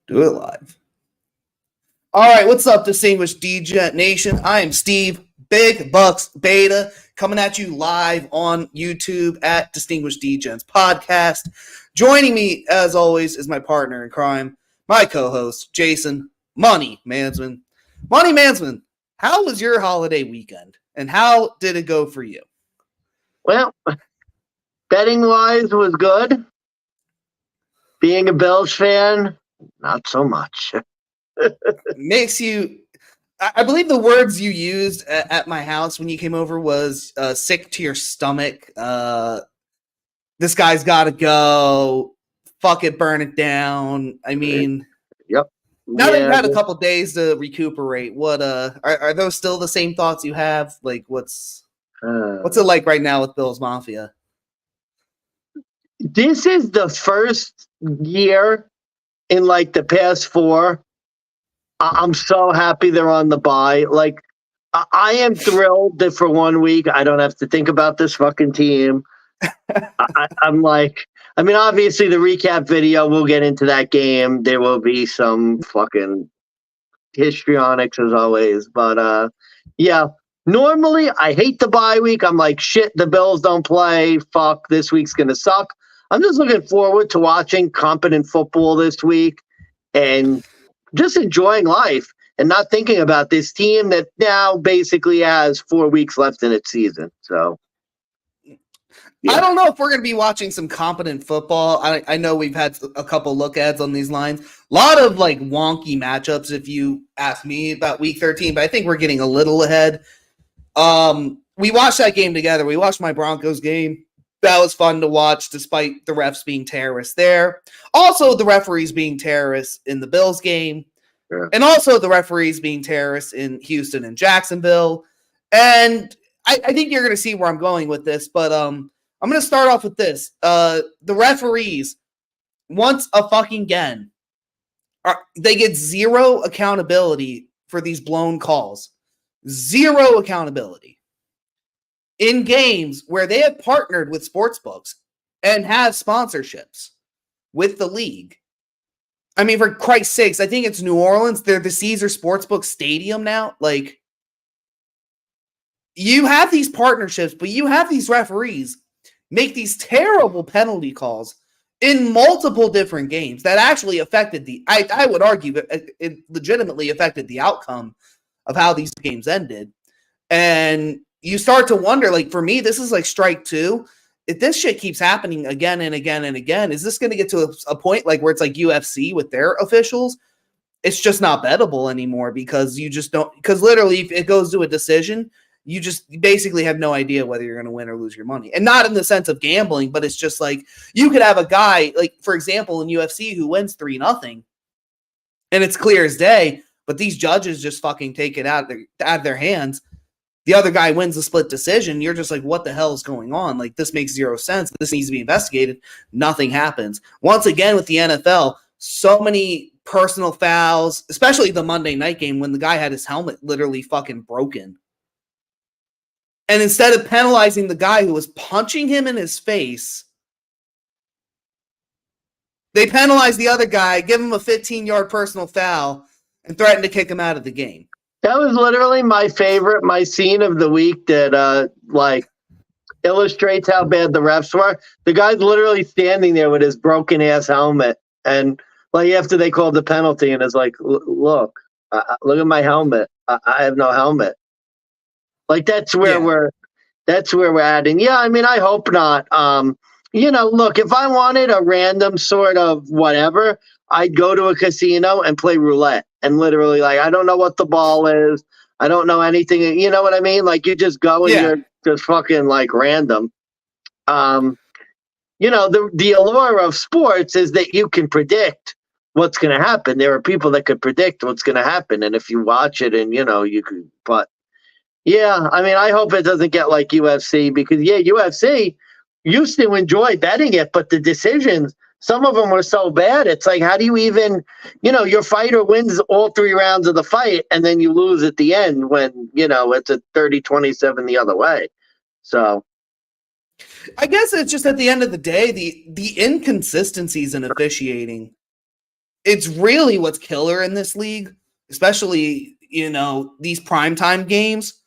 Do it live. All right, what's up, distinguished DGent Nation? I am Steve, Big Bucks Beta, coming at you live on YouTube at Distinguished DGents Podcast. Joining me, as always, is my partner in crime, my co-host, Jason Money Mansmann. Money Mansmann, how was your holiday weekend, and how did it go for you? Well, betting-wise was good. Being a Bills fan, not so much. Makes you, I believe the words you used at my house when you came over was sick to your stomach. This guy's got to go. Fuck it, burn it down. I mean, Yep. Now that you've had a couple days to recuperate, what are those still the same thoughts you have? Like, what's it like right now with Bills Mafia? This is the first year in like the past 4. I'm so happy they're on the bye. Like, I am thrilled that for 1 week I don't have to think about this fucking team. I'm like, I mean, obviously the recap video, we'll get into that game. There will be some fucking histrionics as always. But yeah, normally I hate the bye week. I'm like, shit, the Bills don't play. Fuck, this week's going to suck. I'm just looking forward to watching competent football this week and just enjoying life and not thinking about this team that now basically has 4 weeks left in its season. So, yeah. I don't know if we're going to be watching some competent football. I know we've had a couple look ads on these lines. A lot of like wonky matchups if you ask me about week 13, but I think we're getting a little ahead. We watched that game together. We watched my Broncos game. That was fun to watch despite the refs being terrorists there. Also, the referees being terrorists in the Bills game. Yeah. And also the referees being terrorists in Houston and Jacksonville. And I think you're going to see where I'm going with this, but I'm going to start off with this. The referees, once a fucking again, they get zero accountability for these blown calls. Zero accountability. In games where they have partnered with sportsbooks and have sponsorships with the league. I mean, for Christ's sakes, I think it's New Orleans. They're the Caesar Sportsbook Stadium now. Like, you have these partnerships, but you have these referees make these terrible penalty calls in multiple different games that actually affected I would argue that it legitimately affected the outcome of how these games ended. And you start to wonder, like, for me, this is like strike 2. If this shit keeps happening again and again and again, is this going to get to a point like where it's like UFC with their officials? It's just not bettable anymore because you just don't, because literally if it goes to a decision, you just basically have no idea whether you're going to win or lose your money. And not in the sense of gambling, but it's just like you could have a guy, like, for example, in UFC who wins 3-0 and it's clear as day, but these judges just fucking take it out of their hands. The other guy wins a split decision. You're just like, what the hell is going on? Like, this makes zero sense. This needs to be investigated. Nothing happens. Once again, with the NFL, so many personal fouls, especially the Monday night game when the guy had his helmet literally fucking broken. And instead of penalizing the guy who was punching him in his face, they penalized the other guy, give him a 15-yard personal foul, and threatened to kick him out of the game. That was literally my scene of the week that like illustrates how bad the refs were. The guy's literally standing there with his broken ass helmet, and like after they called the penalty, and it's like, look at my helmet. I have no helmet. Like that's where we're at. And yeah, I mean, I hope not. Look, if I wanted a random sort of whatever, I'd go to a casino and play roulette. And literally, like, I don't know what the ball is. I don't know anything. You know what I mean? Like, you just go and you're just fucking, like, random. The allure of sports is that you can predict what's going to happen. There are people that could predict what's going to happen. And if you watch it and, you could, but, yeah, I mean, I hope it doesn't get like UFC because, yeah, UFC used to enjoy betting it, but the decisions, some of them were so bad. It's like, how do you even, your fighter wins all 3 rounds of the fight and then you lose at the end when, it's a 30-27 the other way. So I guess it's just at the end of the day, the inconsistencies in officiating it's really what's killer in this league, especially, these primetime games.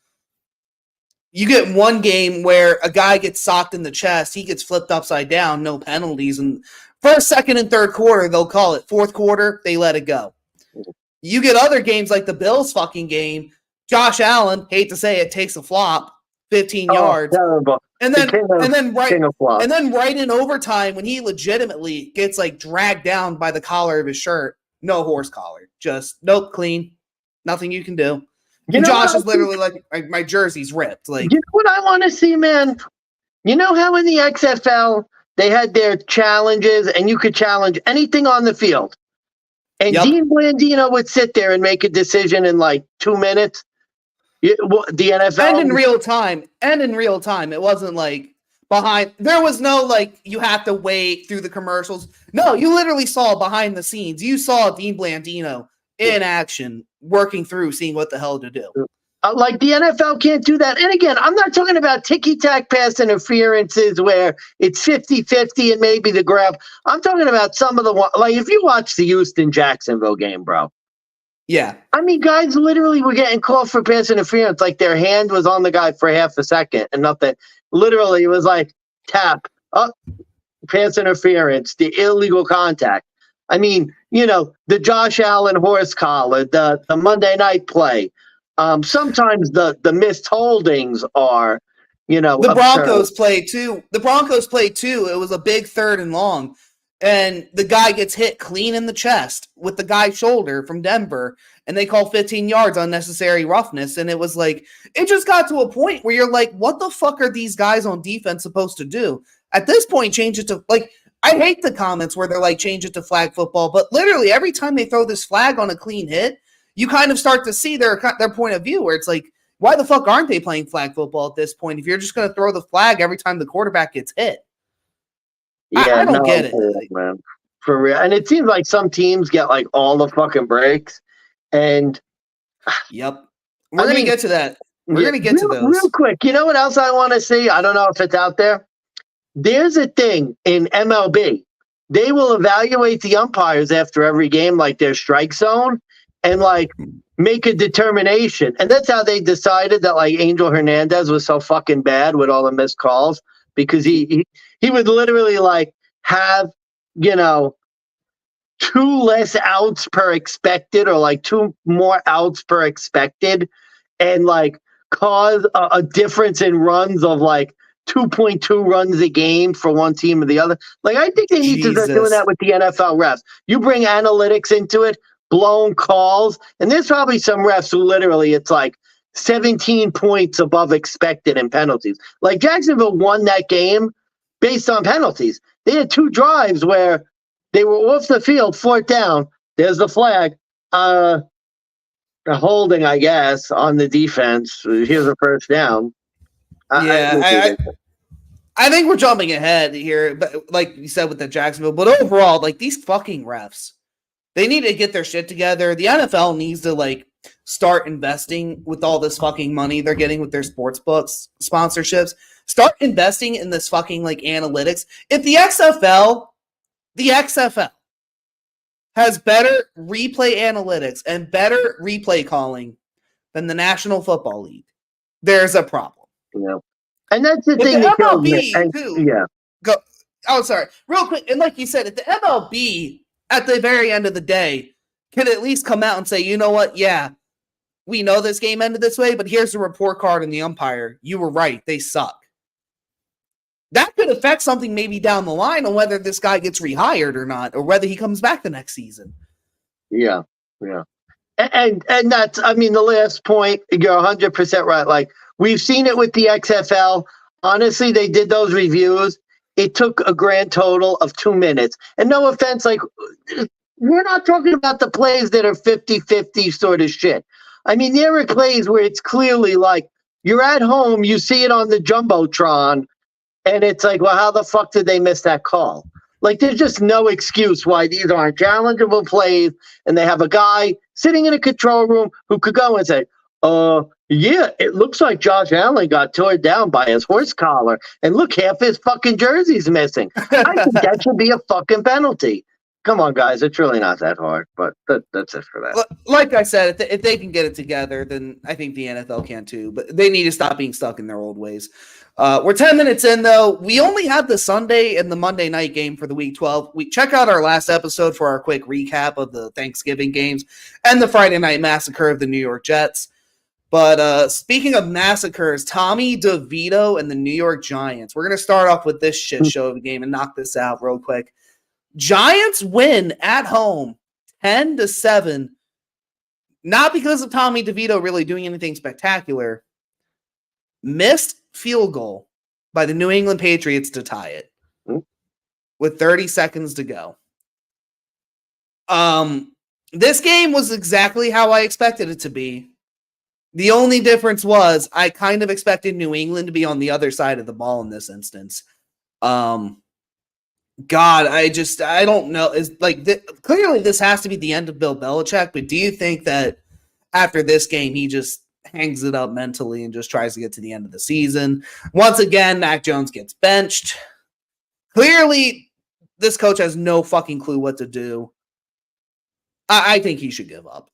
You get one game where a guy gets socked in the chest, he gets flipped upside down, no penalties, and first, second, and third quarter, they'll call it. Fourth quarter, they let it go. You get other games like the Bills fucking game. Josh Allen, hate to say it, takes a flop, 15 yards. Terrible. And then right in overtime when he legitimately gets like dragged down by the collar of his shirt, no horse collar, just nope, clean, nothing you can do. And Josh is literally like, my jersey's ripped. Like, you know what I want to see, man? You know how in the XFL they had their challenges and you could challenge anything on the field, and Dean Blandino would sit there and make a decision in like 2 minutes. The NFL and in real time, it wasn't like behind. There was no like you have to wait through the commercials. No, you literally saw behind the scenes. You saw Dean Blandino in action, working through, seeing what the hell to do. Like the NFL can't do that. And again, I'm not talking about ticky-tack pass interferences where it's 50-50 and maybe the grab. I'm talking about some of the like if you watch the Houston-Jacksonville game, bro. Yeah. I mean, guys literally were getting called for pass interference. Like their hand was on the guy for half a second and nothing. Literally, it was like tap, up, pass interference, the illegal contact. I mean, the Josh Allen horse collar, the Monday night play. Sometimes the missed holdings are, the Broncos play too. It was a big 3rd and long, and the guy gets hit clean in the chest with the guy's shoulder from Denver, and they call 15 yards unnecessary roughness. And it was like, it just got to a point where you're like, what the fuck are these guys on defense supposed to do? At this point, change it to like, I hate the comments where they're like, change it to flag football, but literally every time they throw this flag on a clean hit, you kind of start to see their point of view where it's like, why the fuck aren't they playing flag football at this point if you're just going to throw the flag every time the quarterback gets hit? Yeah, I don't get it. Man. For real. And it seems like some teams get like all the fucking breaks. And yep. We're going to get to that. We're going to get to those. Real quick. You know what else I want to see? I don't know if it's out there. There's a thing in MLB. They will evaluate the umpires after every game, like their strike zone, and like make a determination. And that's how they decided that like Angel Hernandez was so fucking bad with all the missed calls, because he would literally like have, 2 less outs per expected or like 2 more outs per expected and like cause a difference in runs of like 2.2 runs a game for one team or the other. Like, I think they need to start doing that with the NFL refs. You bring analytics into it, blown calls, and there's probably some refs who literally it's like 17 points above expected in penalties. Like Jacksonville won that game based on penalties. They had 2 drives where they were off the field, 4th down. There's the flag. A holding, I guess, on the defense. Here's a 1st down. I think we're jumping ahead here, but like you said with the Jacksonville, but overall, like these fucking refs, they need to get their shit together. The NFL needs to like start investing with all this fucking money they're getting with their sports books sponsorships. Start investing in this fucking like analytics. If the XFL has better replay analytics and better replay calling than the National Football League, there's a problem. Yeah. And that's the thing that kills me. Real quick. And like you said, if the MLB at the very end of the day can at least come out and say, you know what? Yeah, we know this game ended this way, but here's the report card and the umpire. You were right. They suck. That could affect something maybe down the line on whether this guy gets rehired or not, or whether he comes back the next season. Yeah. Yeah. And that's, I mean, the last point, you're 100% right. Like, we've seen it with the XFL. Honestly, they did those reviews. It took a grand total of 2 minutes. And no offense, like, we're not talking about the plays that are 50-50 sort of shit. I mean, there are plays where it's clearly like, you're at home, you see it on the Jumbotron, and it's like, well, how the fuck did they miss that call? Like, there's just no excuse why these aren't challengeable plays, and they have a guy sitting in a control room who could go and say, yeah, it looks like Josh Allen got torn down by his horse collar, and look, half his fucking jersey's missing. I think that should be a fucking penalty. come on, guys, it's really not that hard. But that's it for that. Like I said, if they can get it together, then I think the NFL can too. But they need to stop being stuck in their old ways. We're 10 minutes in, though. We only have the Sunday and the Monday night game for the Week 12. We check out our last episode for our quick recap of the Thanksgiving games and the Friday night massacre of the New York Jets. But speaking of massacres, Tommy DeVito and the New York Giants. We're going to start off with this shit show of a game and knock this out real quick. Giants win at home 10-7. Not because of Tommy DeVito really doing anything spectacular. Missed field goal by the New England Patriots to tie it with 30 seconds to go. This game was exactly how I expected it to be. The only difference was I kind of expected New England to be on the other side of the ball in this instance. God, I don't know. It's like clearly this has to be the end of Bill Belichick, but do you think that after this game he just hangs it up mentally and just tries to get to the end of the season? Once again, Mac Jones gets benched. Clearly, this coach has no fucking clue what to do. I think he should give up.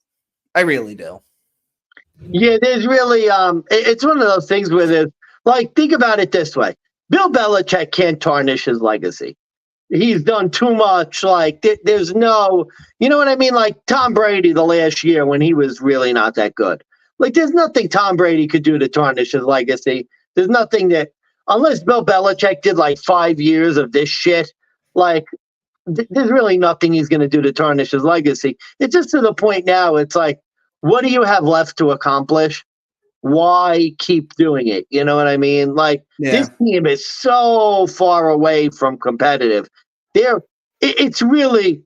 I really do. Yeah, there's really it's one of those things where there's like, think about it this way. Bill Belichick can't tarnish his legacy. He's done too much. Like there's no, you know what I mean? Like Tom Brady the last year when he was really not that good. Like there's nothing Tom Brady could do to tarnish his legacy. There's nothing that, unless Bill Belichick did like 5 years of this shit, like there's really nothing he's going to do to tarnish his legacy. It's just to the point now, it's like, what do you have left to accomplish? Why keep doing it? You know what I mean? Like this team is so far away from competitive. It's really,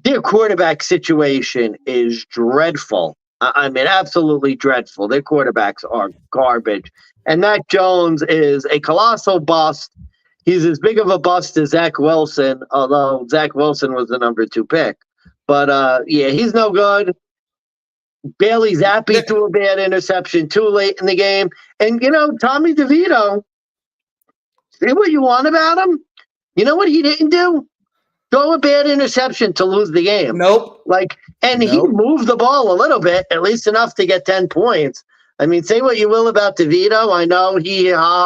their quarterback situation is dreadful. I mean, absolutely dreadful. Their quarterbacks are garbage. And Mac Jones is a colossal bust. He's as big of a bust as Zach Wilson, although Zach Wilson was the number 2 pick. But yeah, he's no good. Bailey Zappi threw a bad interception too late in the game. And, you know, Tommy DeVito, say what you want about him. You know what he didn't do? Throw a bad interception to lose the game. Nope. He moved the ball a little bit, at least enough to get 10 points. I mean, say what you will about DeVito. I know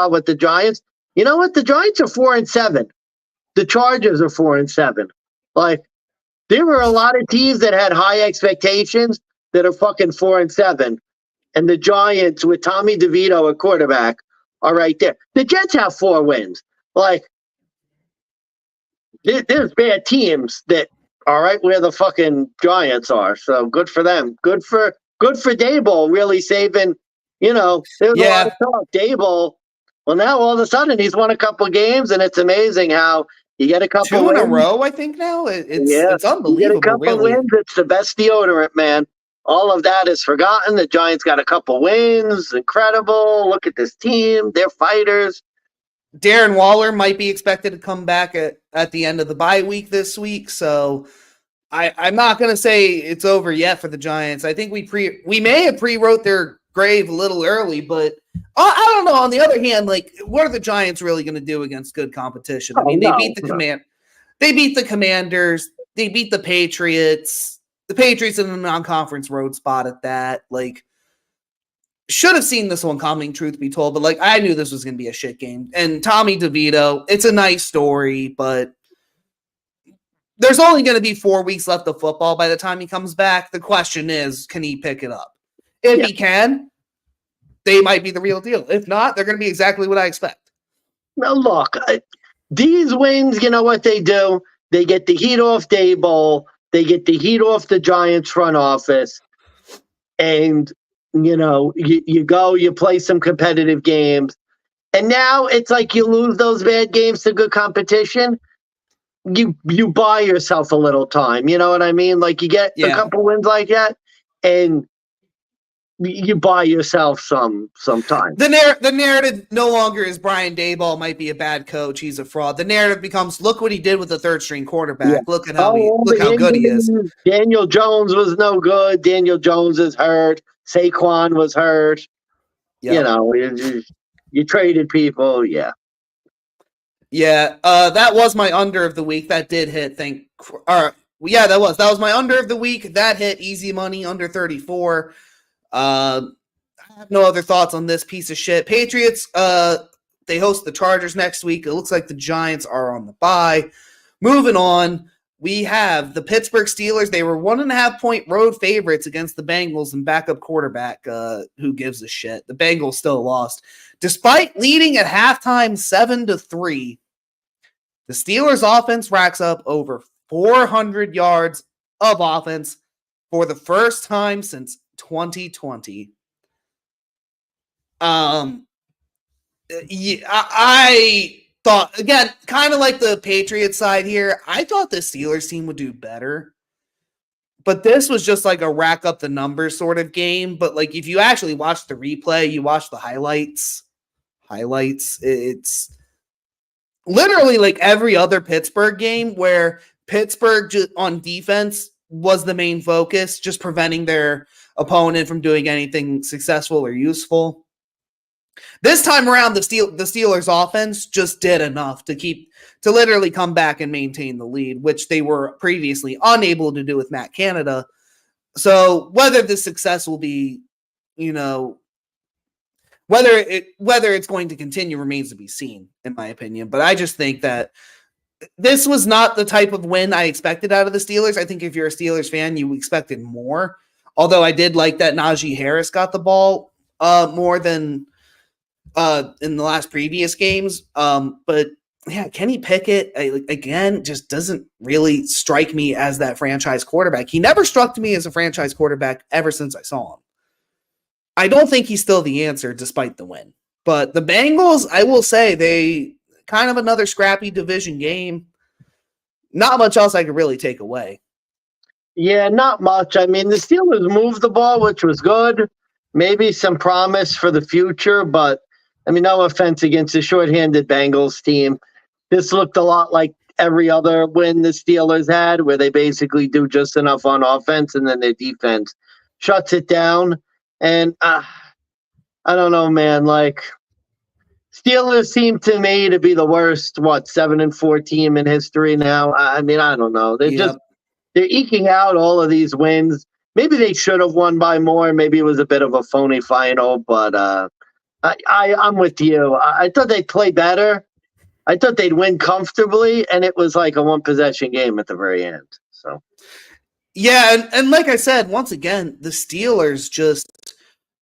with the Giants. You know what? The Giants are 4-7. The Chargers are 4-7. Like, there were a lot of teams that had high expectations that are fucking 4-7. And the Giants with Tommy DeVito at quarterback are right there. The Jets have 4 wins. Like, there's bad teams that are right where the fucking Giants are. So good for them. Good for Daboll really saving, you know, there's a lot of talk. Daboll, well, now all of a sudden he's won a couple of games, and it's amazing how you get a couple 2 in a row, I think now. It's unbelievable. You get a couple wins. It's the best deodorant, man. All of that is forgotten. The Giants got a couple wins. Incredible. Look at this team. They're fighters. Darren Waller might be expected to come back at the end of the bye week this week. So I'm not going to say it's over yet for the Giants. I think we may have pre-wrote their grave a little early, but I don't know. On the other hand, like, what are the Giants really going to do against good competition? I mean, they beat the Commanders. They beat the Patriots. The Patriots in a non-conference road spot at that. Like, should have seen this one coming, truth be told. But, like, I knew this was going to be a shit game. And Tommy DeVito, it's a nice story, but there's only going to be 4 weeks left of football by the time he comes back. The question is, can he pick it up? If he can, they might be the real deal. If not, they're going to be exactly what I expect. Now, look, these wins, you know what they do? They get the heat off Daboll. They get the heat off the Giants front office. And, you know, you go, you play some competitive games. And now it's like you lose those bad games to good competition. You buy yourself a little time. You know what I mean? Like, you get a couple wins like that, and you buy yourself some time. The narrative no longer is Brian Daboll might be a bad coach. He's a fraud. The narrative becomes, look what he did with the 3rd string quarterback. Yeah. Look at how good he is. Daniel Jones was no good. Daniel Jones is hurt. Saquon was hurt. Yep. You know, you traded people. Yeah. Yeah. That was my under of the week. That did hit. Yeah, that was my under of the week. That hit easy money, under 34. I have no other thoughts on this piece of shit. Patriots, they host the Chargers next week. It looks like the Giants are on the bye. Moving on, we have the Pittsburgh Steelers. They were 1.5-point road favorites against the Bengals and backup quarterback. Who gives a shit? The Bengals still lost. Despite leading at halftime 7-3, the Steelers offense racks up over 400 yards of offense for the first time since 2020. Yeah, I thought, again, kind of like the Patriots side here, I thought the Steelers team would do better. But this was just like a rack up the numbers sort of game. But like if you actually watch the replay, you watch the highlights, it's literally like every other Pittsburgh game where Pittsburgh on defense was the main focus, just preventing their opponent from doing anything successful or useful. This time around, the Steelers offense just did enough to literally come back and maintain the lead, which they were previously unable to do with Matt Canada. So whether the success will be, whether it's going to continue remains to be seen, in my opinion. But I just think that this was not the type of win I expected out of the Steelers. I think if you're a Steelers fan, you expected more. Although I did like that Najee Harris got the ball more than in the last previous games. But yeah, Kenny Pickett, again, just doesn't really strike me as that franchise quarterback. He never struck me as a franchise quarterback ever since I saw him. I don't think he's still the answer despite the win. But the Bengals, I will say, they kind of another scrappy division game. Not much else I could really take away. Yeah, not much. I mean, the Steelers moved the ball, which was good. Maybe some promise for the future, but I mean, no offense against the shorthanded Bengals team. This looked a lot like every other win the Steelers had, where they basically do just enough on offense and then their defense shuts it down. And I don't know, man. Like, Steelers seem to me to be the worst, 7-4 team in history now. I mean, I don't know. They're eking out all of these wins. Maybe they should have won by more. Maybe it was a bit of a phony final, but I'm with you. I thought they'd play better. I thought they'd win comfortably, and it was like a one-possession game at the very end. So, yeah, and like I said, once again, the Steelers just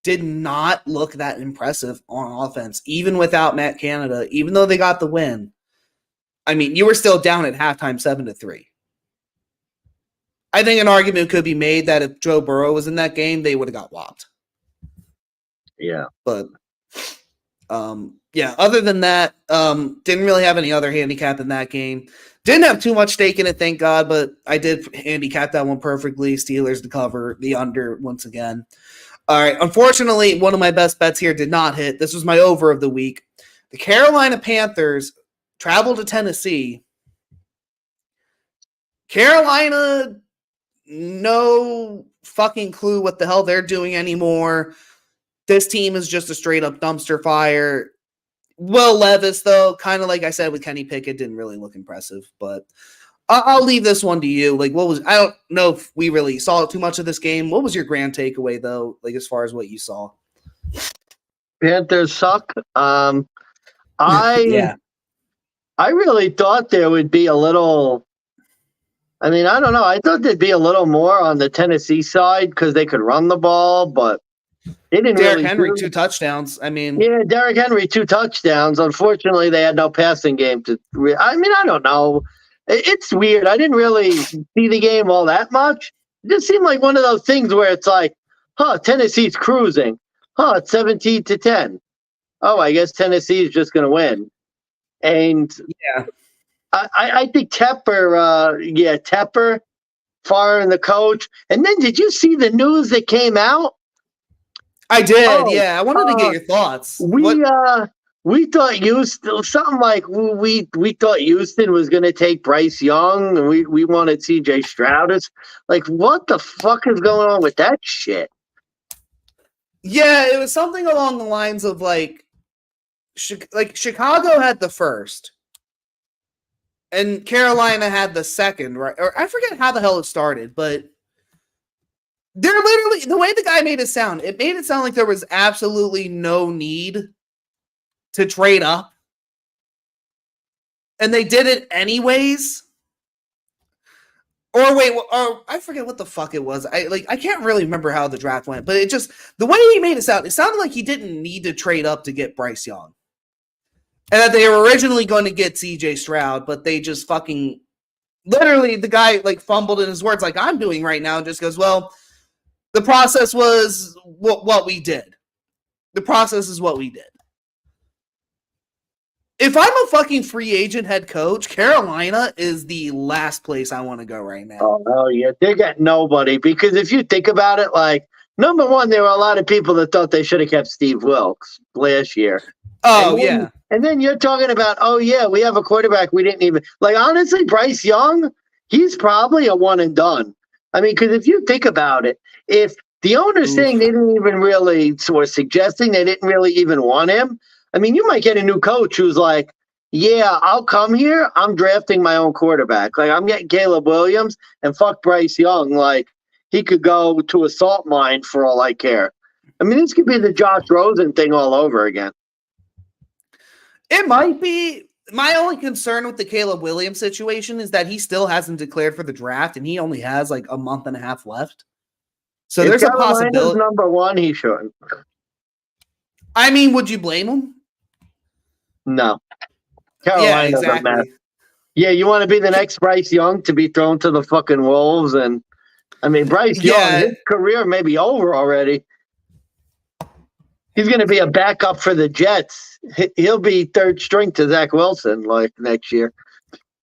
did not look that impressive on offense, even without Matt Canada, even though they got the win. I mean, you were still down at halftime 7-3. I think an argument could be made that if Joe Burrow was in that game, they would have got whopped. Yeah. But yeah, other than that, didn't really have any other handicap in that game. Didn't have too much stake in it, thank God, but I did handicap that one perfectly. Steelers to cover, the under once again. All right, unfortunately, one of my best bets here did not hit. This was my over of the week. The Carolina Panthers travel to Tennessee. Carolina, no fucking clue what the hell they're doing anymore. This team is just a straight up dumpster fire. Will Levis, though, kind of like I said with Kenny Pickett, didn't really look impressive. But I'll leave this one to you. Like, I don't know if we really saw too much of this game. What was your grand takeaway, though, like as far as what you saw? Panthers suck. Yeah. I really thought there would be a little. I mean, I don't know. I thought there'd be a little more on the Tennessee side because they could run the ball, but they didn't Derrick Henry, 2 touchdowns. I mean, yeah, Derrick Henry, 2 touchdowns. Unfortunately, they had no passing game I mean, I don't know. It's weird. I didn't really see the game all that much. It just seemed like one of those things where it's like, Tennessee's cruising. It's 17-10. Oh, I guess Tennessee is just going to win. And yeah, I think Tepper firing the coach. And then did you see the news that came out? I did. Yeah, I wanted to get your thoughts. We thought Houston, something like we thought Houston was going to take Bryce Young, and we wanted C.J. Stroud. It's like, what the fuck is going on with that shit? Yeah, it was something along the lines of like Chicago had the first. and Carolina had the second, right? Or I forget how the hell it started, but they're literally, the way the guy made it sound like there was absolutely no need to trade up. And they did it anyways. Or wait, I forget what the fuck it was. I can't really remember how the draft went, but the way he made it sounded like he didn't need to trade up to get Bryce Young. And that they were originally going to get CJ Stroud, but they just fucking, literally the guy like fumbled in his words like I'm doing right now and just goes, well, the process was what we did. The process is what we did. If I'm a fucking free agent head coach, Carolina is the last place I want to go right now. Oh, hell yeah. They got nobody. Because if you think about it, like, number one, there were a lot of people that thought they should have kept Steve Wilkes last year. Oh, yeah. And then you're talking about, oh, yeah, we have a quarterback we didn't even – like, honestly, Bryce Young, he's probably a one and done. I mean, because if you think about it, if the owner's saying they didn't even really – or suggesting they didn't really even want him, I mean, you might get a new coach who's like, yeah, I'll come here. I'm drafting my own quarterback. Like, I'm getting Caleb Williams and fuck Bryce Young. Like, he could go to a salt mine for all I care. I mean, this could be the Josh Rosen thing all over again. It might be. My only concern with the Caleb Williams situation is that he still hasn't declared for the draft, and he only has like a month and a half left. So there's a possibility. Number one, he shouldn't. I mean, would you blame him? No. Carolina doesn't matter. Yeah, you want to be the next Bryce Young to be thrown to the fucking wolves, and I mean Bryce Young, his career may be over already. He's going to be a backup for the Jets. He'll be third string to Zach Wilson like next year.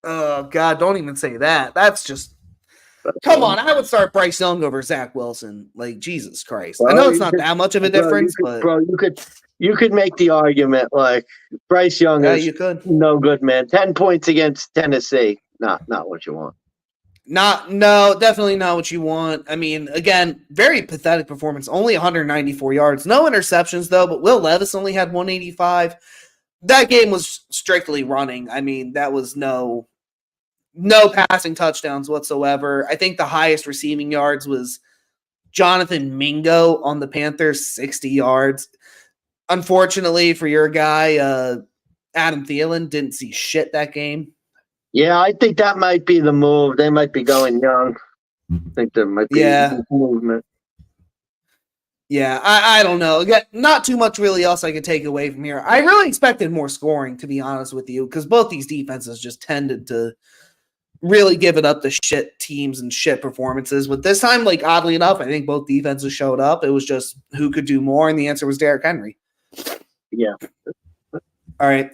Oh God, don't even say that. That's just come on. I would start Bryce Young over Zach Wilson. Like Jesus Christ. Well, I know it's not that much of a difference, but you could make the argument like Bryce Young is no good, man. 10 points against Tennessee. Not what you want. Definitely not what you want. I mean, again, very pathetic performance. Only 194 yards. No interceptions, though, but Will Levis only had 185. That game was strictly running. I mean, that was no passing touchdowns whatsoever. I think the highest receiving yards was Jonathan Mingo on the Panthers, 60 yards. Unfortunately for your guy, Adam Thielen didn't see shit that game. Yeah, I think that might be the move. They might be going young. I think there might be a movement. Yeah, I don't know. Again, not too much really else I could take away from here. I really expected more scoring, to be honest with you, because both these defenses just tended to really give it up to shit teams and shit performances. But this time, like, oddly enough, I think both defenses showed up. It was just who could do more, and the answer was Derrick Henry. Yeah. All right.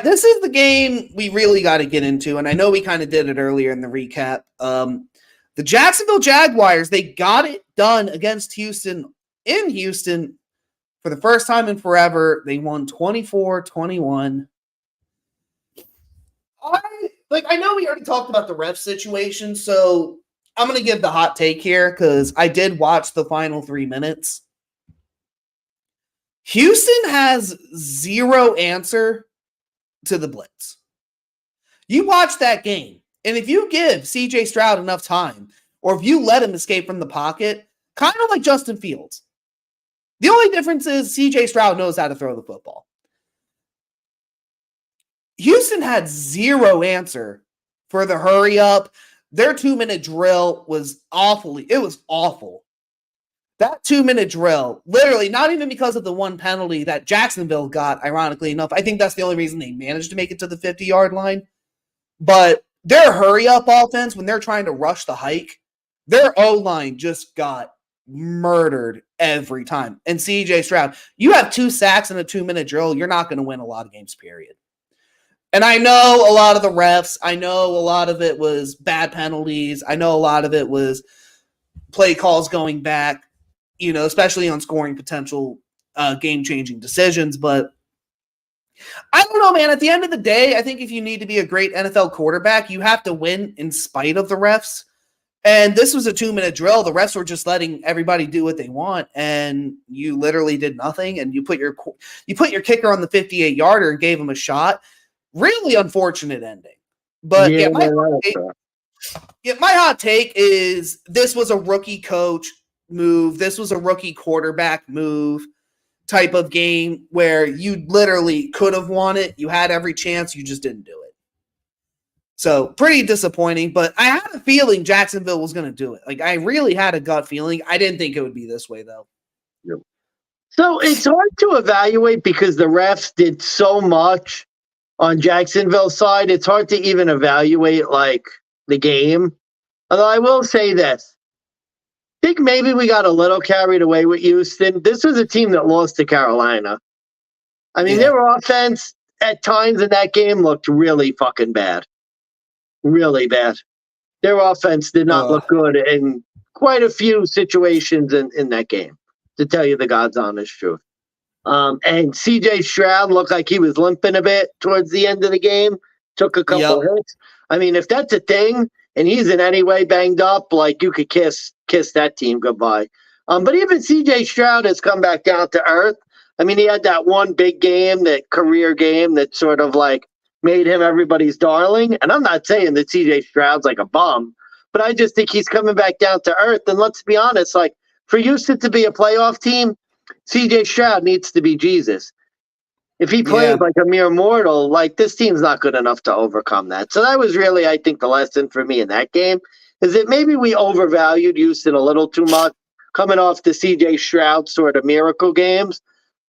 This is the game we really got to get into, and I know we kind of did it earlier in the recap. The Jacksonville Jaguars, they got it done against Houston in Houston for the first time in forever. They won 24-21. I know we already talked about the ref situation, so I'm going to give the hot take here because I did watch the final 3 minutes. Houston has zero answer to the blitz. You watch that game, and if you give CJ Stroud enough time, or if you let him escape from the pocket, kind of like Justin Fields, the only difference is CJ Stroud knows how to throw the football. Houston had zero answer for the hurry up. Their 2-minute drill was awful. It was awful. That 2-minute drill, literally, not even because of the one penalty that Jacksonville got, ironically enough. I think that's the only reason they managed to make it to the 50-yard line. But their hurry-up offense, when they're trying to rush the hike, their O-line just got murdered every time. And CJ Stroud, you have 2 sacks in a 2-minute drill, you're not going to win a lot of games, period. And I know a lot of the refs, I know a lot of it was bad penalties, I know a lot of it was play calls going back, especially on scoring potential game-changing decisions. But I don't know, man. At the end of the day, I think if you need to be a great NFL quarterback, you have to win in spite of the refs. And this was a 2-minute drill. The refs were just letting everybody do what they want, and you literally did nothing. And you put your kicker on the 58-yarder and gave him a shot. Really unfortunate ending. But Yeah, my hot take is this was a rookie coach move. This was a rookie quarterback move type of game where you literally could have won it. You had every chance. You just didn't do it. So pretty disappointing, but I had a feeling Jacksonville was going to do it. Like I really had a gut feeling. I didn't think it would be this way though. Yep. So it's hard to evaluate because the refs did so much on Jacksonville's side. It's hard to even evaluate like the game. Although I will say this. I think maybe we got a little carried away with Houston. This was a team that lost to Carolina. I mean, their offense at times in that game looked really fucking bad. Really bad. Their offense did not look good in quite a few situations in that game, to tell you the God's honest truth. And CJ Stroud looked like he was limping a bit towards the end of the game, took a couple hits. I mean, if that's a thing and he's in any way banged up, like you could kiss that team goodbye. But even CJ Stroud has come back down to earth. I mean, he had that one big game, that career game that sort of like made him everybody's darling. And I'm not saying that CJ Stroud's like a bum, but I just think he's coming back down to earth. And let's be honest, like for Houston to be a playoff team, CJ Stroud needs to be Jesus. If he plays like a mere mortal, like this team's not good enough to overcome that. So that was really, I think, the lesson for me in that game is that maybe we overvalued Houston a little too much coming off the CJ Stroud sort of miracle games.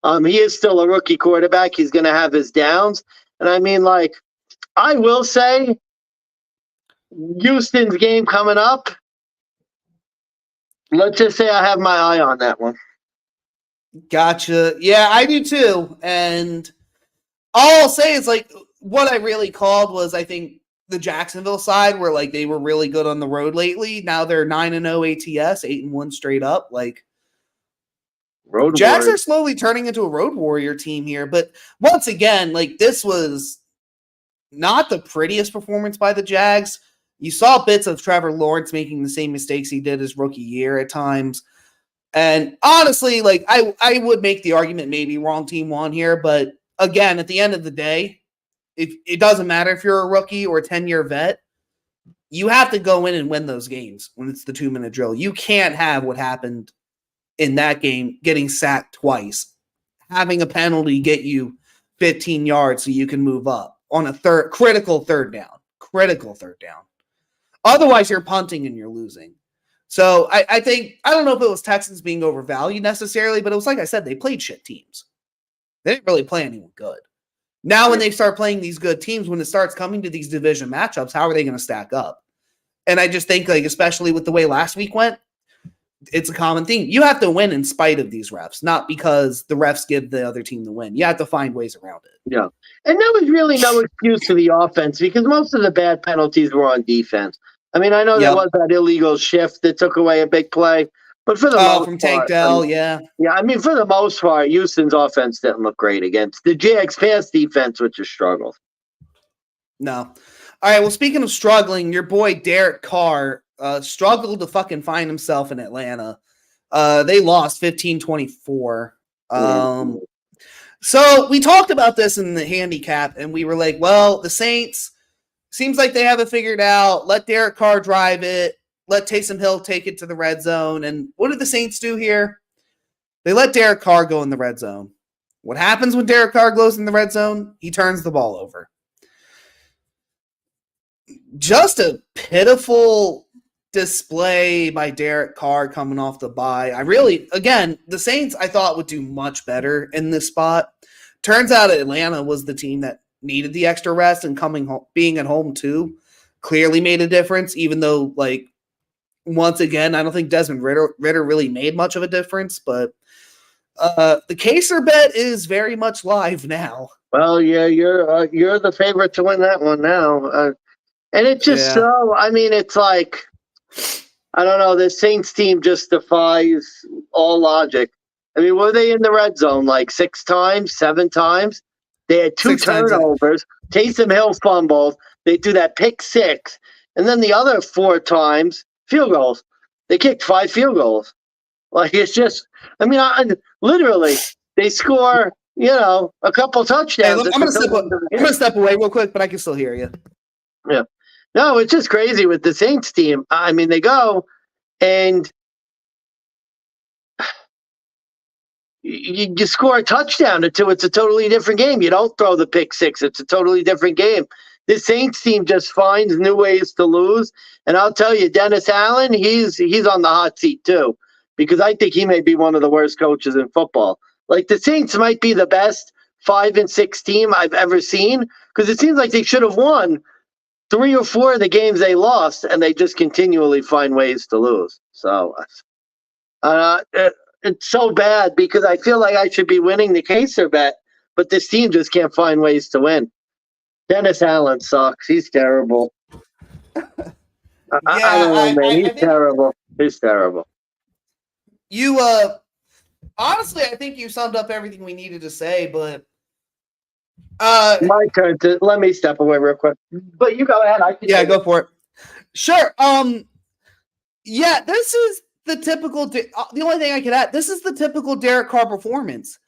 He is still a rookie quarterback. He's going to have his downs. And I mean, like, I will say Houston's game coming up, let's just say I have my eye on that one. Gotcha. Yeah, I do too. And all I'll say is like what I really called was I think the Jacksonville side where like they were really good on the road lately. Now they're 9-0 ATS, 8-1 straight up. Like Jags are slowly turning into a road warrior team here. But once again, like this was not the prettiest performance by the Jags. You saw bits of Trevor Lawrence making the same mistakes he did his rookie year at times. And honestly, like I would make the argument maybe wrong team won here, but again, at the end of the day, if it doesn't matter if you're a rookie or a 10-year vet, you have to go in and win those games when it's the 2-minute drill. You can't have what happened in that game, getting sacked twice, having a penalty get you 15 yards so you can move up on a critical third down. Otherwise, you're punting and you're losing. So I think, I don't know if it was Texans being overvalued necessarily, but it was like I said, they played shit teams. They didn't really play anyone good. Now when they start playing these good teams, when it starts coming to these division matchups, how are they going to stack up? And I just think, like, especially with the way last week went, it's a common thing. You have to win in spite of these refs, not because the refs give the other team the win. You have to find ways around it. Yeah. And there was really no excuse for the offense because most of the bad penalties were on defense. I mean, I know there was that illegal shift that took away a big play, but for the most from part, Tank Dell, yeah. I mean, for the most part, Houston's offense didn't look great against the Jags pass defense, which has struggled. No. All right, well, speaking of struggling, your boy Derek Carr struggled to fucking find himself in Atlanta. They lost 15-24. So we talked about this in the handicap, and we were like, well, the Saints, seems like they have it figured out. Let Derek Carr drive it. Let Taysom Hill take it to the red zone. And what did the Saints do here? They let Derek Carr go in the red zone. What happens when Derek Carr goes in the red zone? He turns the ball over. Just a pitiful display by Derek Carr coming off the bye. Again, the Saints I thought would do much better in this spot. Turns out Atlanta was the team that needed the extra rest, and coming home, being at home too, clearly made a difference, even though, like, once again, I don't think Desmond Ritter really made much of a difference, but the Kaser bet is very much live now. Well, yeah, you're the favorite to win that one now. And it's just so, I mean, it's like, I don't know, the Saints team just defies all logic. I mean, were they in the red zone like 6 times, 7 times? They had 2 turnovers. Taysom Hill fumbled. They do that pick 6. And then the other 4 times, field goals. They kicked 5 field goals. Like, it's just, I mean, literally, they score, a couple touchdowns. Hey, look, I'm going to step away real quick, but I can still hear you. Yeah. No, it's just crazy with the Saints team. I mean, they go and you score a touchdown or two. It's a totally different game. You don't throw the pick six. It's a totally different game. The Saints team just finds new ways to lose. And I'll tell you, Dennis Allen, he's on the hot seat too, because I think he may be one of the worst coaches in football. Like the Saints might be the best 5-6 team I've ever seen, because it seems like they should have won 3 or 4 of the games they lost, and they just continually find ways to lose. So it's so bad because I feel like I should be winning the Kaser bet, but this team just can't find ways to win. Dennis Allen sucks. He's terrible. I don't know, man. He's terrible. He's terrible. You, honestly, I think you summed up everything we needed to say, but my turn to let me step away real quick. But you go ahead. Go for it. Sure. Yeah, this is the typical. The only thing I could add, this is the typical Derek Carr performance,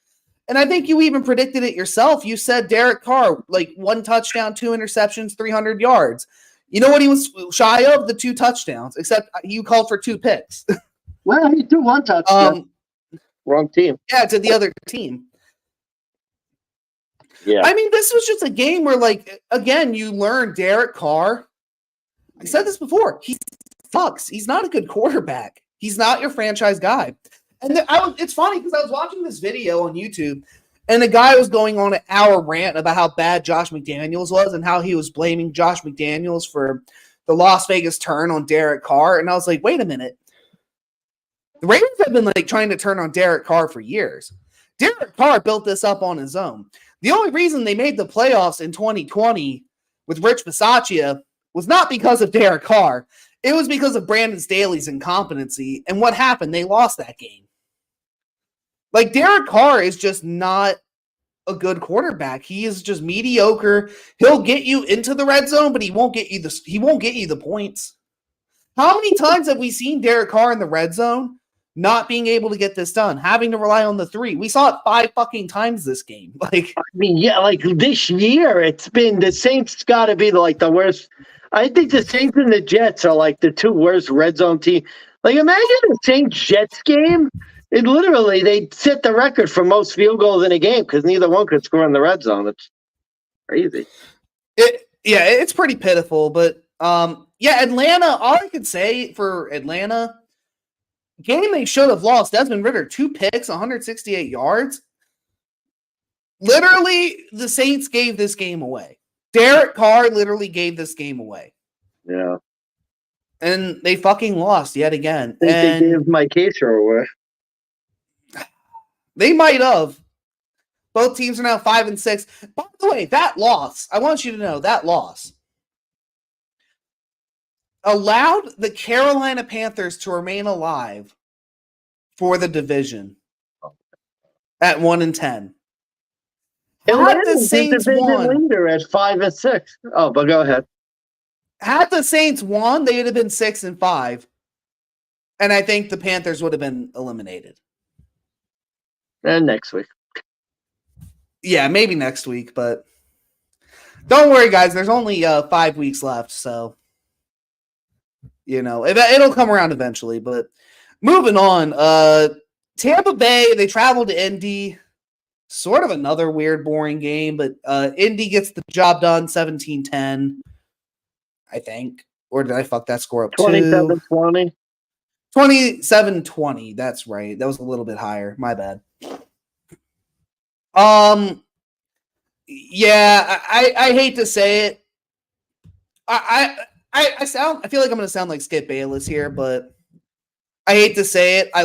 and I think you even predicted it yourself. You said Derek Carr, like 1 touchdown, 2 interceptions, 300 yards. You know what he was shy of? The 2 touchdowns, except you called for 2 picks. Well, he threw 1 touchdown. Wrong team. Yeah, to the other team. Yeah. I mean, this was just a game where, like, again, you learn Derek Carr. I said this before. He sucks. He's not a good quarterback. He's not your franchise guy. And it's funny because I was watching this video on YouTube, and the guy was going on an hour rant about how bad Josh McDaniels was and how he was blaming Josh McDaniels for the Las Vegas turn on Derek Carr. And I was like, wait a minute. The Ravens have been like trying to turn on Derek Carr for years. Derek Carr built this up on his own. The only reason they made the playoffs in 2020 with Rich Bisaccia was not because of Derek Carr. It was because of Brandon Staley's incompetency. And what happened? They lost that game. Like, Derek Carr is just not a good quarterback. He is just mediocre. He'll get you into the red zone, but he won't get you the points. How many times have we seen Derek Carr in the red zone not being able to get this done, having to rely on the 3? We saw it 5 fucking times this game. Like, I mean, yeah, like this year, it's been the Saints got to be like the worst. I think the Saints and the Jets are like the 2 worst red zone teams. Like, imagine the Saints Jets game. It literally, they set the record for most field goals in a game because neither one could score in the red zone. It's crazy. It's pretty pitiful. But Atlanta. All I could say for Atlanta, game they should have lost. Desmond Ridder, 2 picks, 168 yards. Literally, the Saints gave this game away. Derek Carr literally gave this game away. Yeah. And they fucking lost yet again. I think they gave my Kaser away. They might have. Both teams are now 5-6. By the way, that loss, I want you to know, that loss allowed the Carolina Panthers to remain alive for the division at 1-10. Had the Saints won, leader at 5-6. Oh, but go ahead. Had the Saints won, they would have been 6-5, and I think the Panthers would have been eliminated. And next week. Yeah, maybe next week, but don't worry, guys. There's only 5 weeks left, so it'll come around eventually. But moving on, Tampa Bay, they traveled to Indy. Sort of another weird, boring game, but Indy gets the job done, 17-10, I think. Or did I fuck that score up? 27-20. 27-20. That's right. That was a little bit higher. My bad. Yeah, I hate to say it. I feel like I'm gonna sound like Skip Bayless here, but I hate to say it. I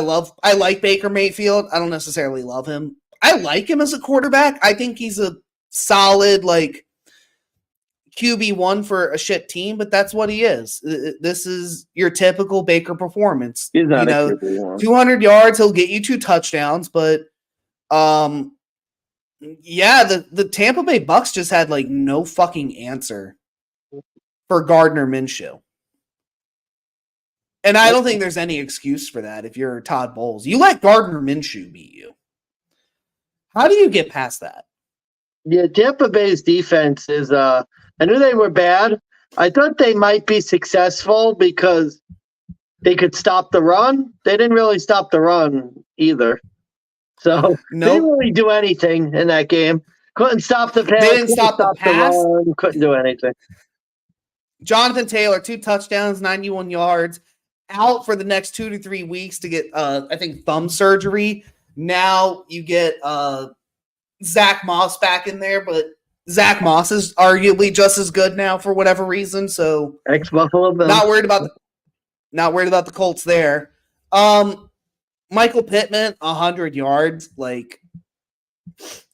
like Baker Mayfield. I don't necessarily love him. I like him as a quarterback. I think he's a solid, like, QB1 for a shit team, but that's what he is. This is your typical Baker performance. He's not a QB1. 200 yards, he'll get you 2 touchdowns, but the Tampa Bay Bucks just had like no fucking answer for Gardner Minshew. And I don't think there's any excuse for that if you're Todd Bowles. You let Gardner Minshew beat you. How do you get past that? Yeah, Tampa Bay's defense is I knew they were bad, I thought they might be successful because they could stop the run. They didn't really stop the run either. So they didn't Nope. really do anything in that game. Couldn't stop the pass. They didn't Couldn't stop the the pass. run. Couldn't do anything. Jonathan Taylor, 2 touchdowns, 91 yards, out for the next 2 to 3 weeks to get, I think, thumb surgery. Now you get Zach Moss back in there, but Zach Moss is arguably just as good now for whatever reason. So Ex-Buffalo Bills. not worried about the Colts there. Michael Pittman, 100 yards. Like,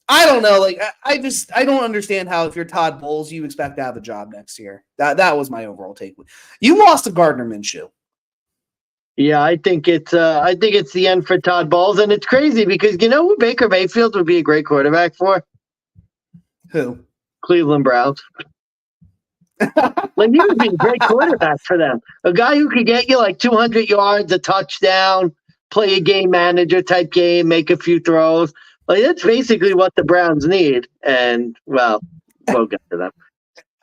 I don't know. Like, I don't understand how if you're Todd Bowles, you expect to have a job next year. That was my overall take. You lost to Gardner Minshew. Yeah, I think it's the end for Todd Bowles, and it's crazy because you know who Baker Mayfield would be a great quarterback for? Who? Cleveland Browns. Like he would be a great quarterback for them. A guy who could get you like 200 yards, a touchdown, play a game manager type game, make a few throws. Like that's basically what the Browns need. And well, we'll get to them.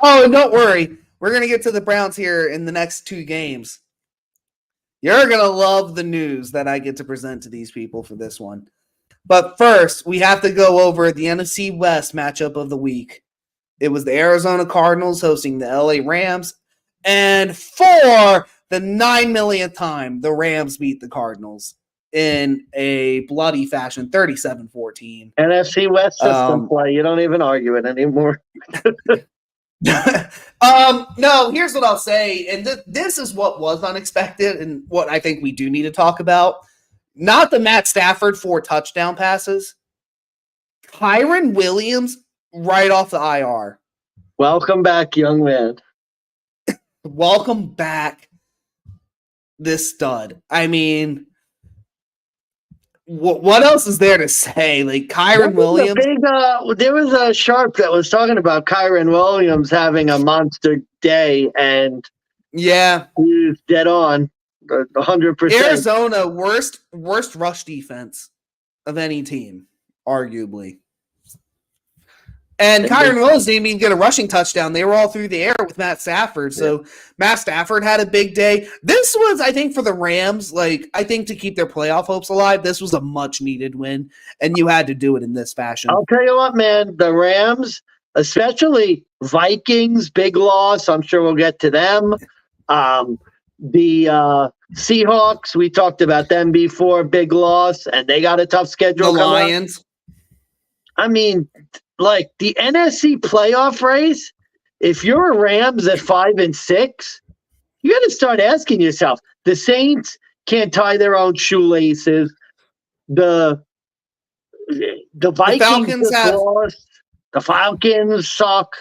Oh, and don't worry. We're going to get to the Browns here in the next 2 games. You're going to love the news that I get to present to these people for this one. But first, we have to go over the NFC West matchup of the week. It was the Arizona Cardinals hosting the LA Rams. And for the 9 millionth time, the Rams beat the Cardinals in a bloody fashion, 37-14. NFC West system play. You don't even argue it anymore. No, here's what I'll say, and this is what was unexpected and what I think we do need to talk about. Not the Matt Stafford 4 touchdown passes. Kyren Williams right off the IR. Welcome back, young man. Welcome back, this stud. I mean, what else is there to say? Like Kyren Williams. There was a sharp that was talking about Kyren Williams having a monster day, and yeah, he's dead on, 100%. Arizona worst rush defense of any team, arguably. And Kyren Williams didn't even get a rushing touchdown. They were all through the air with Matt Stafford. So Matt Stafford had a big day. This was, I think, for the Rams, like, I think to keep their playoff hopes alive, this was a much-needed win, and you had to do it in this fashion. I'll tell you what, man, the Rams, especially Vikings, big loss. I'm sure we'll get to them. The Seahawks, we talked about them before, big loss, and they got a tough schedule. The Lions. I mean, like the NFC playoff race, if you're a Rams at 5-6, you got to start asking yourself. The Saints can't tie their own shoelaces. The Vikings lost. The Falcons suck.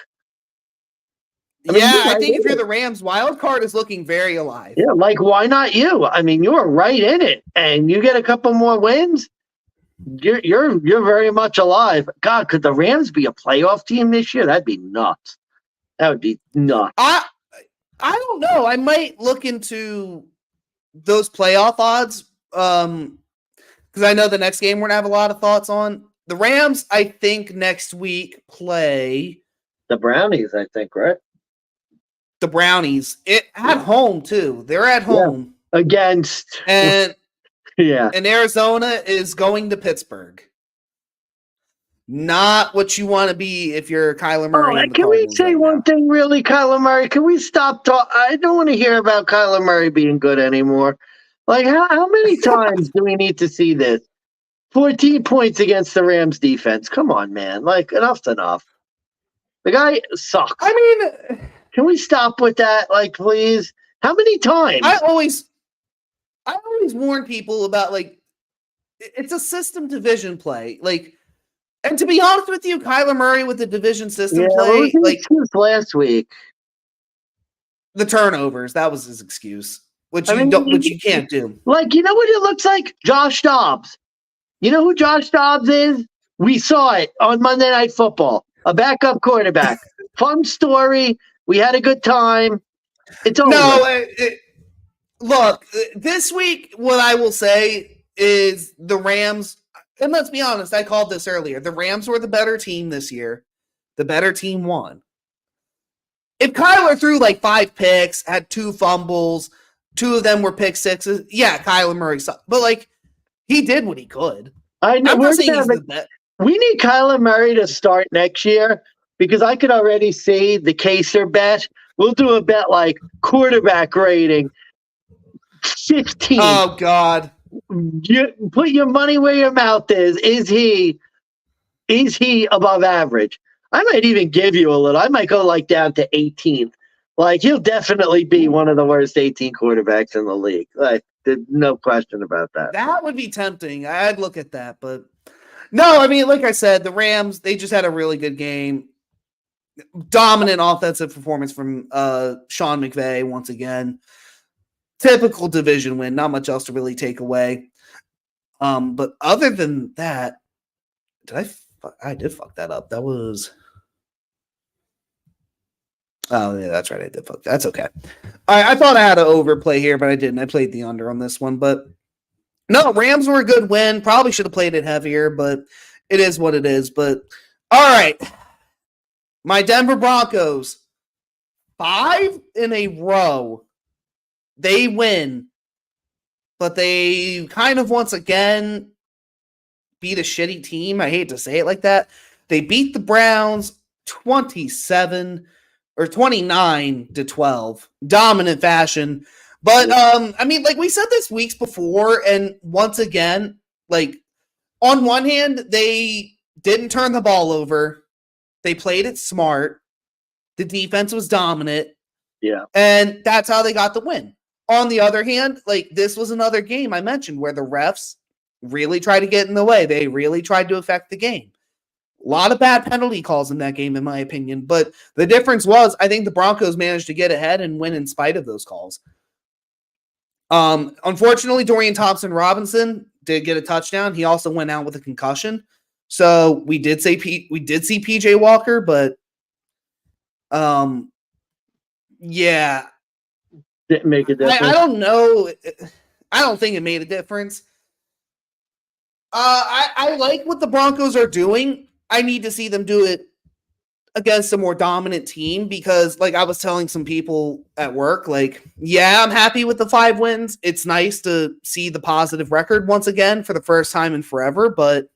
I think if you're the Rams, wild card is looking very alive. Yeah, like why not you? I mean, you are right in it, and you get a couple more wins. You're very much alive. God, could the Rams be a playoff team this year? That'd be nuts. That would be nuts. I don't know. I might look into those playoff odds because I know the next game we're gonna have a lot of thoughts on. The Rams, I think next week play the Brownies. I think right. The Brownies at home too. They're at home against and. Yeah. And Arizona is going to Pittsburgh. Not what you want to be if you're Kyler Murray. Can we say one thing really, Kyler Murray? Can we stop talking? I don't want to hear about Kyler Murray being good anymore. Like, how many times do we need to see this? 14 points against the Rams defense. Come on, man. Like, enough's enough. The guy sucks. I mean, can we stop with that? Like, please? How many times? I always warn people about, like, it's a system division play. Like, and to be honest with you, Kyler Murray with the division system play, like last week, the turnovers, that was his excuse, which you can't do. Like, you know what it looks like? Josh Dobbs. You know who Josh Dobbs is? We saw it on Monday Night Football. A backup quarterback. Fun story. We had a good time. It's over. No, look, this week, what I will say is the Rams, and let's be honest, I called this earlier. The Rams were the better team this year. The better team won. if Kyler threw like 5 picks, had 2 fumbles, 2 of them were pick sixes, yeah, Kyler Murray sucked. But like, he did what he could. I know I'm not saying he's the best. We need Kyler Murray to start next year because I could already see the Kaser bet. We'll do a bet like quarterback rating 15. Oh God. You put your money where your mouth is. Is he above average? I might even give you a little. I might go like down to 18th. Like he'll definitely be one of the worst 18 quarterbacks in the league. Like there's no question about that. That would be tempting. I'd look at that, but no, I mean, like I said, the Rams, they just had a really good game. Dominant offensive performance from Sean McVay once again. Typical division win. Not much else to really take away. But other than that, I did fuck that up. That was... Oh, yeah, that's right. I did fuck that. That's okay. I thought I had an overplay here, but I didn't. I played the under on this one, but... No, Rams were a good win. Probably should have played it heavier, but it is what it is. But all right, my Denver Broncos, 5 in a row. They win, but they kind of once again beat a shitty team. I hate to say it like that. They beat the Browns 29-12, dominant fashion. But, I mean, like we said this weeks before, and once again, like, on one hand, they didn't turn the ball over. They played it smart. The defense was dominant. Yeah. And that's how they got the win. On the other hand, like, this was another game I mentioned where the refs really tried to get in the way. They really tried to affect the game. A lot of bad penalty calls in that game, in my opinion. But the difference was, I think the Broncos managed to get ahead and win in spite of those calls. Unfortunately, Dorian Thompson-Robinson did get a touchdown. He also went out with a concussion. So we did see PJ Walker, but yeah. Didn't make a difference. I don't know. I don't think it made a difference. I like what the Broncos are doing. I need to see them do it against a more dominant team because, like I was telling some people at work, like, yeah, I'm happy with the 5 wins. It's nice to see the positive record once again for the first time in forever, but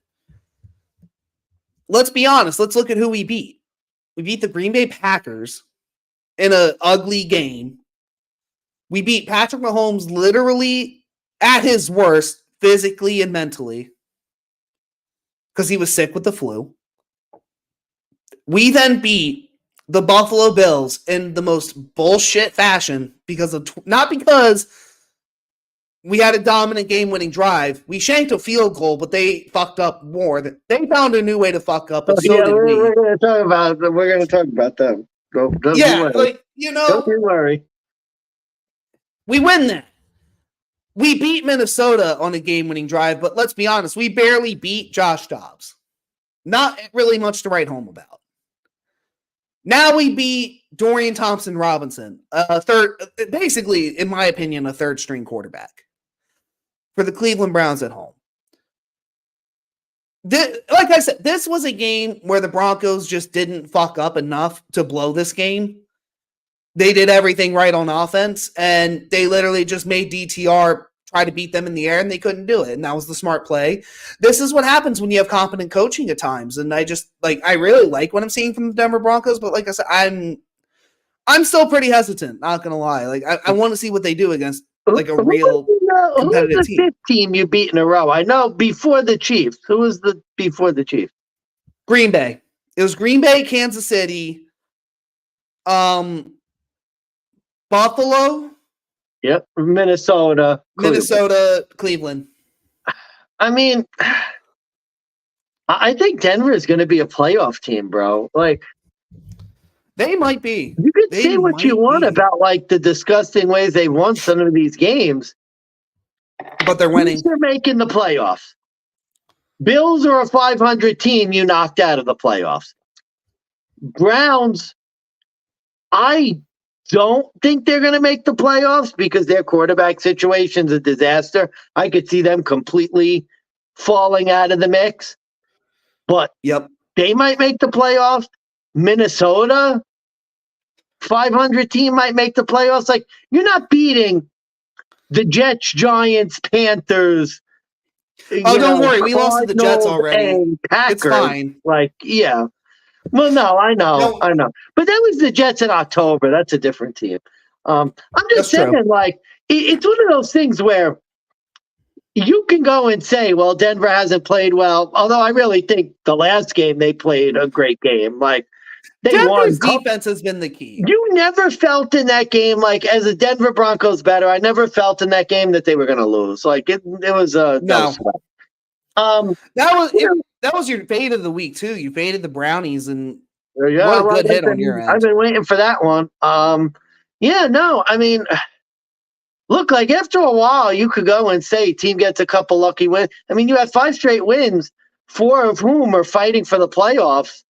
let's be honest. Let's look at who we beat. We beat the Green Bay Packers in an ugly game. We beat Patrick Mahomes literally at his worst, physically and mentally, because he was sick with the flu. We then beat the Buffalo Bills in the most bullshit fashion because of not because we had a dominant game-winning drive. We shanked a field goal, but they fucked up more. They found a new way to fuck up, and so did we. We're going to talk about them. Don't like don't you worry. We win that. We beat Minnesota on a game-winning drive, but let's be honest, we barely beat Josh Dobbs. Not really much to write home about. Now we beat Dorian Thompson-Robinson, basically, in my opinion, a third-string quarterback for the Cleveland Browns at home. Like I said, this was a game where the Broncos just didn't fuck up enough to blow this game. They did everything right on offense, and they literally just made DTR try to beat them in the air, and they couldn't do it, and that was the smart play. This is what happens when you have competent coaching at times, and I really like what I'm seeing from the Denver Broncos, but like I said, I'm still pretty hesitant, not gonna lie. Like I want to see what they do against like a real competitive who's the team. 5th team you beat in a row? I know before the Chiefs. Who was before the Chiefs? Green Bay. It was Green Bay, Kansas City, Buffalo. Yep, Minnesota, Cleveland. I mean, I think Denver is going to be a playoff team, bro. Like, they might be. You could say what you want about like the disgusting ways they won some of these games, but they're winning. They're making the playoffs. Bills are a 500 team you knocked out of the playoffs. Browns, I don't think they're going to make the playoffs because their quarterback situation's a disaster. I could see them completely falling out of the mix. But yep, they might make the playoffs. Minnesota, 500 team might make the playoffs. Like, you're not beating the Jets, Giants, Panthers. Oh, don't worry. We lost to the Jets already. And Packers. It's fine. Like, yeah. Well, no, I know. But that was the Jets in October. That's a different team. I'm just saying, true. Like, it's one of those things where you can go and say, well, Denver hasn't played well, although I really think the last game they played a great game. Like, Denver's defense has been the key. You never felt in that game, like, as a Denver Broncos better, I never felt in that game that they were going to lose. Like, it was a no. That was your fade of the week too. You faded the Brownies, and what a good hit on your end. I've been waiting for that one. I mean, look, like, after a while, you could go and say team gets a couple lucky wins. I mean, you had 5 straight wins, 4 of whom are fighting for the playoffs.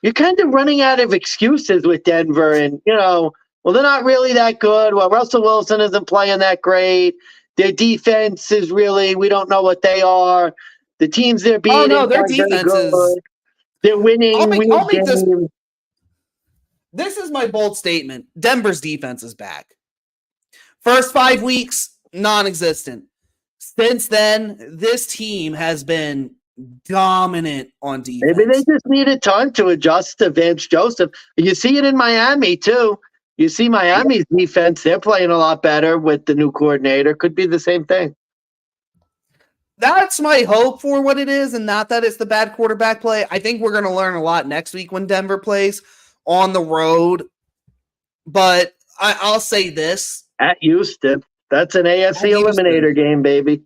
You're kind of running out of excuses with Denver, and, well, they're not really that good. Well, Russell Wilson isn't playing that great. Their defense is really, we don't know what they are. The teams they're beating, their defense is. They're winning. I'll make this is my bold statement. Denver's defense is back. First 5 weeks, non-existent. Since then, this team has been dominant on defense. Maybe they just needed time to adjust to Vance Joseph. You see it in Miami, too. You see Miami's defense, they're playing a lot better with the new coordinator. Could be the same thing. That's my hope for what it is, and not that it's the bad quarterback play. I think we're going to learn a lot next week when Denver plays on the road. But I'll say this. At Houston. That's an AFC eliminator game, baby.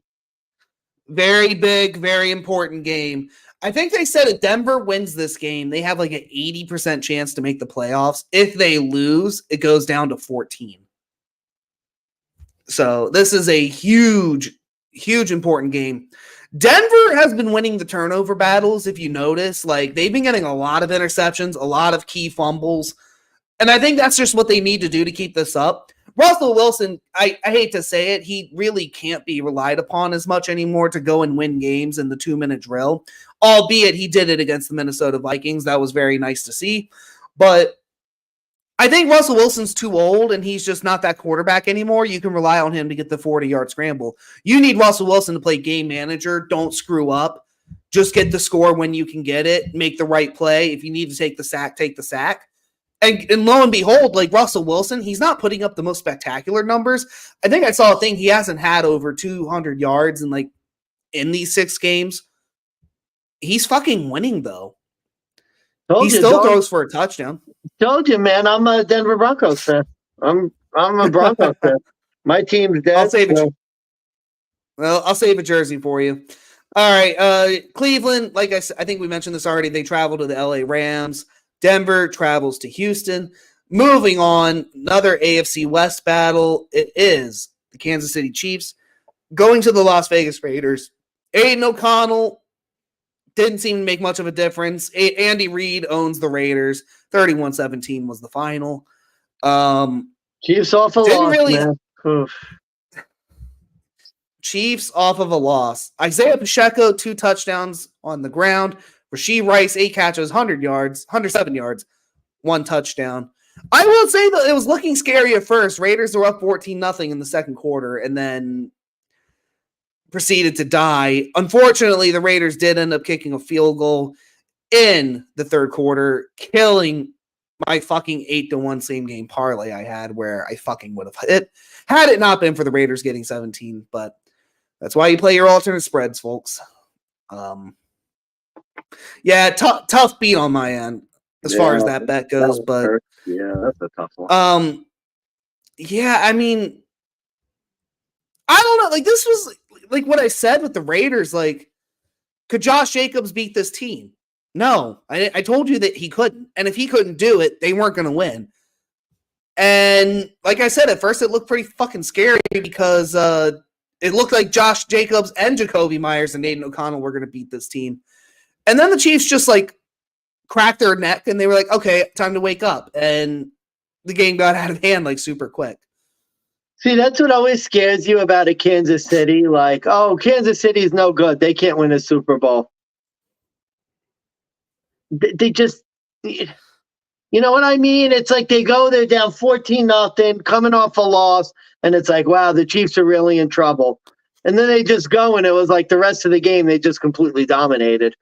Very big, very important game. I think they said if Denver wins this game, they have like an 80% chance to make the playoffs. If they lose, it goes down to 14. So this is a huge important game. Denver has been winning the turnover battles, if you notice. Like, they've been getting a lot of interceptions, a lot of key fumbles. And I think that's just what they need to do to keep this up. Russell Wilson, I hate to say it, he really can't be relied upon as much anymore to go and win games in the 2-minute drill, albeit he did it against the Minnesota Vikings. That was very nice to see. But I think Russell Wilson's too old, and he's just not that quarterback anymore. You can rely on him to get the 40-yard scramble. You need Russell Wilson to play game manager. Don't screw up. Just get the score when you can get it. Make the right play. If you need to take the sack, take the sack. And lo and behold, like Russell Wilson, he's not putting up the most spectacular numbers. I think I saw a thing. He hasn't had over 200 yards in these 6 games. He's fucking winning, though. He still throws for a touchdown. Told you, man. I'm a Denver Broncos fan. I'm a Broncos fan. My team's dead. I'll save a jersey for you. All right. Cleveland, like I said, I think we mentioned this already. They travel to the LA Rams. Denver travels to Houston. Moving on, another AFC West battle. It is the Kansas City Chiefs going to the Las Vegas Raiders. Aiden O'Connell didn't seem to make much of a difference. Andy Reid owns the Raiders. 31-17 was the final. Chiefs off a loss, man. Chiefs off of a loss. Isaiah Pacheco, 2 touchdowns on the ground. Rashee Rice, 8 catches, 107 yards, 1 touchdown. I will say that it was looking scary at first. Raiders were up 14-0 in the second quarter and then proceeded to die. Unfortunately, the Raiders did end up kicking a field goal in the third quarter, killing my fucking 8-1 same game parlay I had where I fucking would have hit had it not been for the Raiders getting 17. But that's why you play your alternate spreads, folks. Yeah, tough beat on my end as far as that bet goes, but yeah, that's a tough one. Yeah, I mean, I don't know. Like, this was like what I said with the Raiders. Like, could Josh Jacobs beat this team? No, I told you that he couldn't, and if he couldn't do it, they weren't going to win. And like I said, at first it looked pretty fucking scary because it looked like Josh Jacobs and Jacoby Myers and Aiden O'Connell were going to beat this team. And then the Chiefs just cracked their neck and they were like, okay, time to wake up. And the game got out of hand super quick. See, that's what always scares you about a Kansas City. Like, oh, Kansas City's no good. They can't win a Super Bowl. They just, You know what I mean? It's like they go, they're down 14-0, coming off a loss, and it's like, wow, the Chiefs are really in trouble. And then they just go, and it was like the rest of the game, they just completely dominated.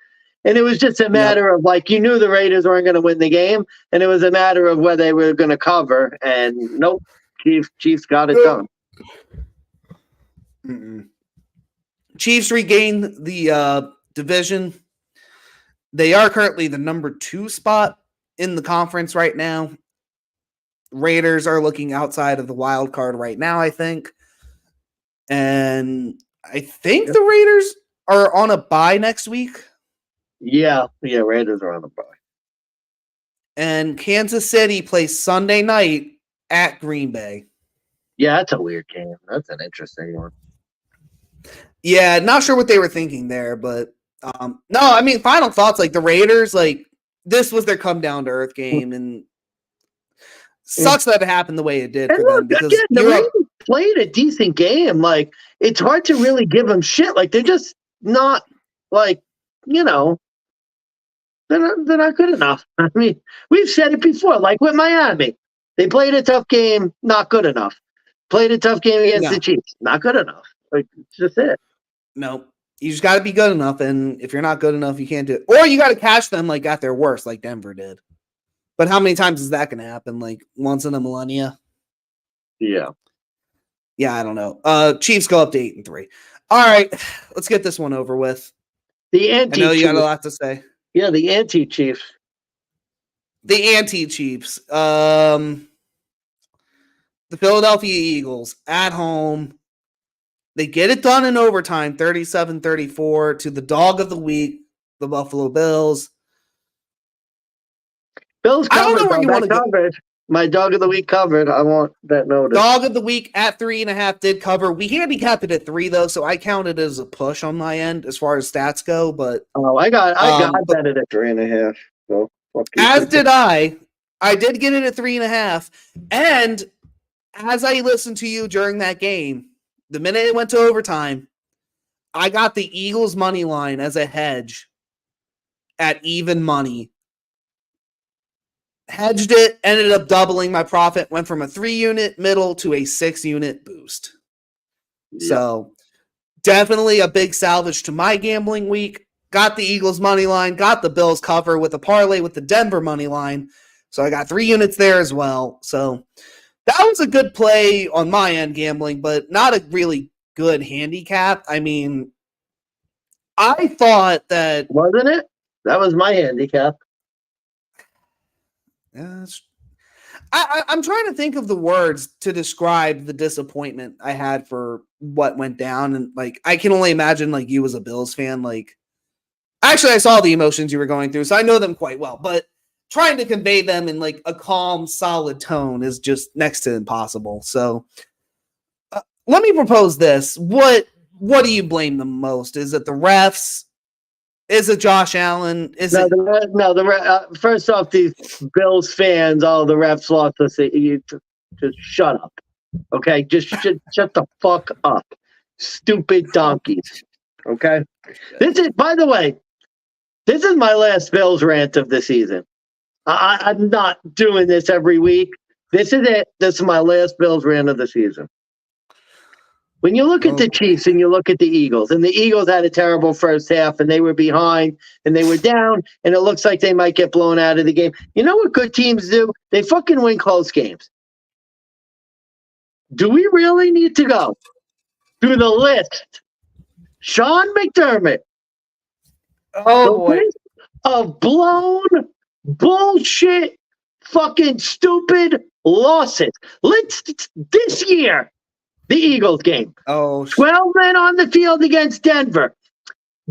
And it was just a matter of, like, you knew the Raiders weren't going to win the game, and it was a matter of whether they were going to cover. And nope, Chiefs got it done. Mm-mm. Chiefs regained the division. They are currently the number 2 spot in the conference right now. Raiders are looking outside of the wild card right now, I think. And I think the Raiders are on a bye next week. Yeah, Raiders are on a bye. And Kansas City plays Sunday night at Green Bay. Yeah, that's a weird game. That's an interesting one. Yeah, not sure what they were thinking there, but no, I mean, final thoughts, like the Raiders, like this was their come down to earth game, and sucks that it happened the way it did for them. Because again, the Raiders played a decent game. Like, it's hard to really give them shit. Like, they're just not, like, you know, they're not good enough. I mean, we've said it before, like with Miami. They played a tough game, not good enough. Played a tough game against the Chiefs, not good enough. Like, it's just it. No, you just got to be good enough, and if you're not good enough, you can't do it. Or you got to catch them like at their worst, like Denver did. But how many times is that going to happen? Like once in a millennia? Yeah. Yeah, I don't know. Chiefs go up to 8-3. All right, let's get this one over with. I know you got a lot to say. Yeah, the anti-Chiefs. The anti-Chiefs. The Philadelphia Eagles at home. They get it done in overtime, 37-34 to the dog of the week, the Buffalo Bills. Bills covered. I don't know where you want to go. My dog of the week covered. I want that noted. Dog of the week at 3.5 did cover. We handicapped it at 3 though, so I counted it as a push on my end as far as stats go. But I bet it at 3.5. So as did I. I did get it at 3.5, and as I listened to you during that game, the minute it went to overtime, I got the Eagles money line as a hedge at even money. Hedged it, ended up doubling my profit, went from a 3-unit middle to a 6-unit boost. Yep. So definitely a big salvage to my gambling week. Got the Eagles money line, got the Bills cover with a parlay with the Denver money line. So I got 3 units there as well. So that was a good play on my end gambling, but not a really good handicap. I mean, I thought that... Wasn't it? That was my handicap. I'm trying to think of the words to describe the disappointment I had for what went down. And, like, I can only imagine, like, you as a Bills fan, like... Actually, I saw the emotions you were going through, so I know them quite well. But trying to convey them in, like, a calm, solid tone is just next to impossible. So let me propose this. What do you blame them most? Is it the refs? Is it Josh Allen? First off, these Bills fans, the refs lost us. You just shut up, okay? Just shut the fuck up, stupid donkeys. Okay. This is, by the way, this is my last Bills rant of the season. I'm not doing this every week. This is it. This is my last Bills rant of the season. When you look at the Chiefs and you look at the Eagles, and the Eagles had a terrible first half, and they were behind, and they were down, and it looks like they might get blown out of the game. You know what good teams do? They fucking win close games. Do we really need to go through the list? Sean McDermott. Boy. Of blown bullshit, fucking stupid losses. This year, the Eagles game. 12 men on the field against Denver.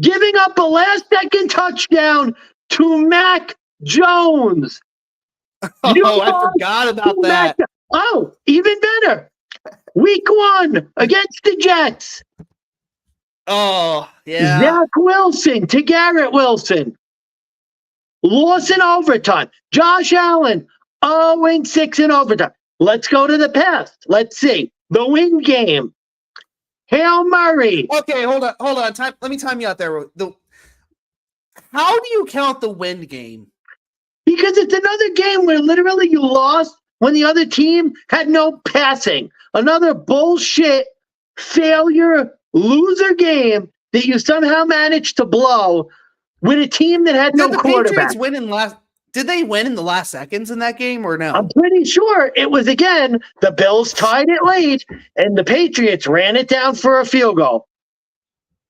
Giving up a last-second touchdown to Mac Jones. I forgot about that. Even better. Week 1 against the Jets. Oh, yeah. Zach Wilson to Garrett Wilson. Loss in overtime. Josh Allen, 0-6 in overtime. Let's go to the past. Let's see. The win game. Hail Murray. Okay, hold on. Let me time you out there. How do you count the win game? Because it's another game where literally you lost when the other team had no passing. Another bullshit failure loser game that you somehow managed to blow with a team that had no quarterback. Patriots win in last? Did they win in the last seconds in that game or no? I'm pretty sure it was, again, the Bills tied it late and the Patriots ran it down for a field goal.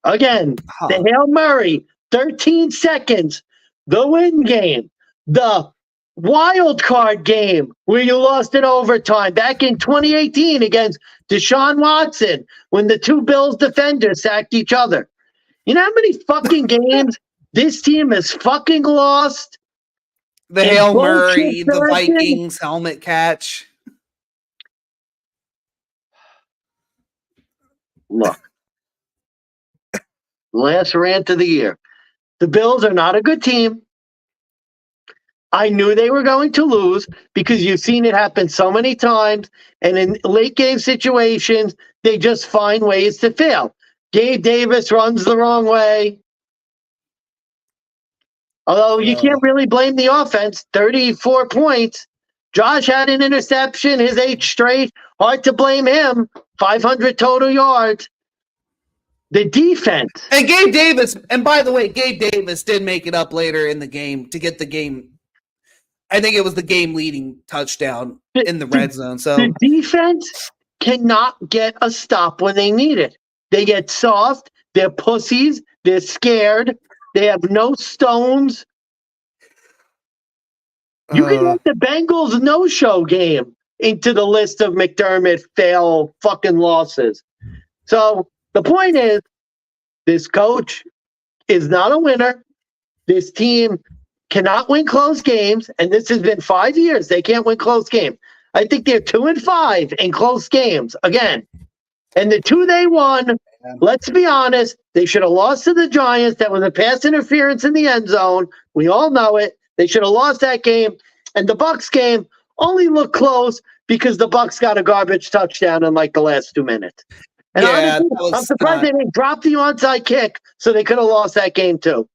Again, the Hail Murray, 13 seconds, the win game, the wild card game where you lost in overtime back in 2018 against Deshaun Watson when the two Bills defenders sacked each other. You know how many fucking games this team has fucking lost? The Hail Murray, the Vikings helmet catch. Look, last rant of the year. The Bills are not a good team. I knew they were going to lose because you've seen it happen so many times. And in late game situations, they just find ways to fail. Gabe Davis runs the wrong way. Although you can't really blame the offense. 34 points. Josh had an interception, his 8th straight. Hard to blame him. 500 total yards. The defense. And Gabe Davis, and by the way, Gabe Davis did make it up later in the game to get the game. I think it was the game-leading touchdown in the red zone. So the defense cannot get a stop when they need it. They get soft. They're pussies. They're scared. They have no stones. You can add the Bengals no-show game into the list of McDermott fail fucking losses. So the point is, this coach is not a winner. This team cannot win close games, and this has been 5 years. They can't win close games. I think they're 2-5 in close games again. And the 2 they won, let's be honest, they should have lost to the Giants. That was a pass interference in the end zone. We all know it. They should have lost that game. And the Bucks game only looked close because the Bucks got a garbage touchdown in like the last 2 minutes. And honestly, I'm surprised they didn't drop the onside kick so they could have lost that game too.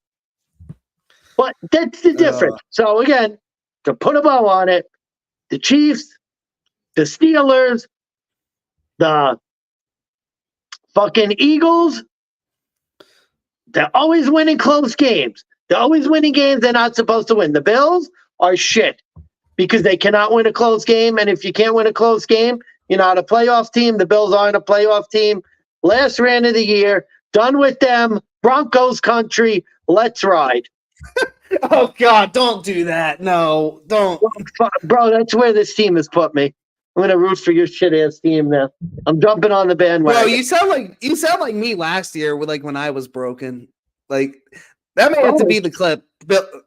But that's the difference. So again, to put a bow on it, the Chiefs, the Steelers, the fucking Eagles, they're always winning close games. They're always winning games they're not supposed to win. The Bills are shit because they cannot win a close game. And if you can't win a close game, you're not a playoff team. The Bills aren't a playoff team. Last rant of the year. Done with them. Broncos country. Let's ride. Oh, God, don't do that. No, don't. Bro, that's where this team has put me. I'm going to root for your shit-ass team now. I'm jumping on the bandwagon. Bro, you sound like me last year with when I was broken. Like, that may have to be the clip.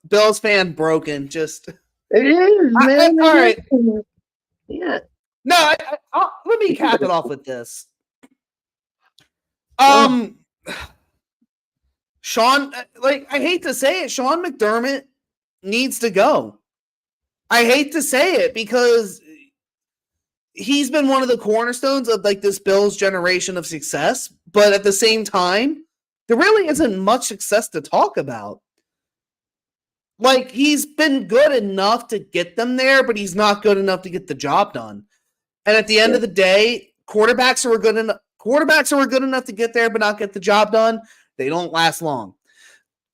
Bills fan broken. Just it is, man. All right. Yeah. No, let me cap it off with this. Sean, I hate to say it, Sean McDermott needs to go. I hate to say it because he's been one of the cornerstones of this Bills generation of success, but at the same time, there really isn't much success to talk about. He's been good enough to get them there, but he's not good enough to get the job done. And at the end of the day, quarterbacks who are good enough to get there but not get the job done, they don't last long.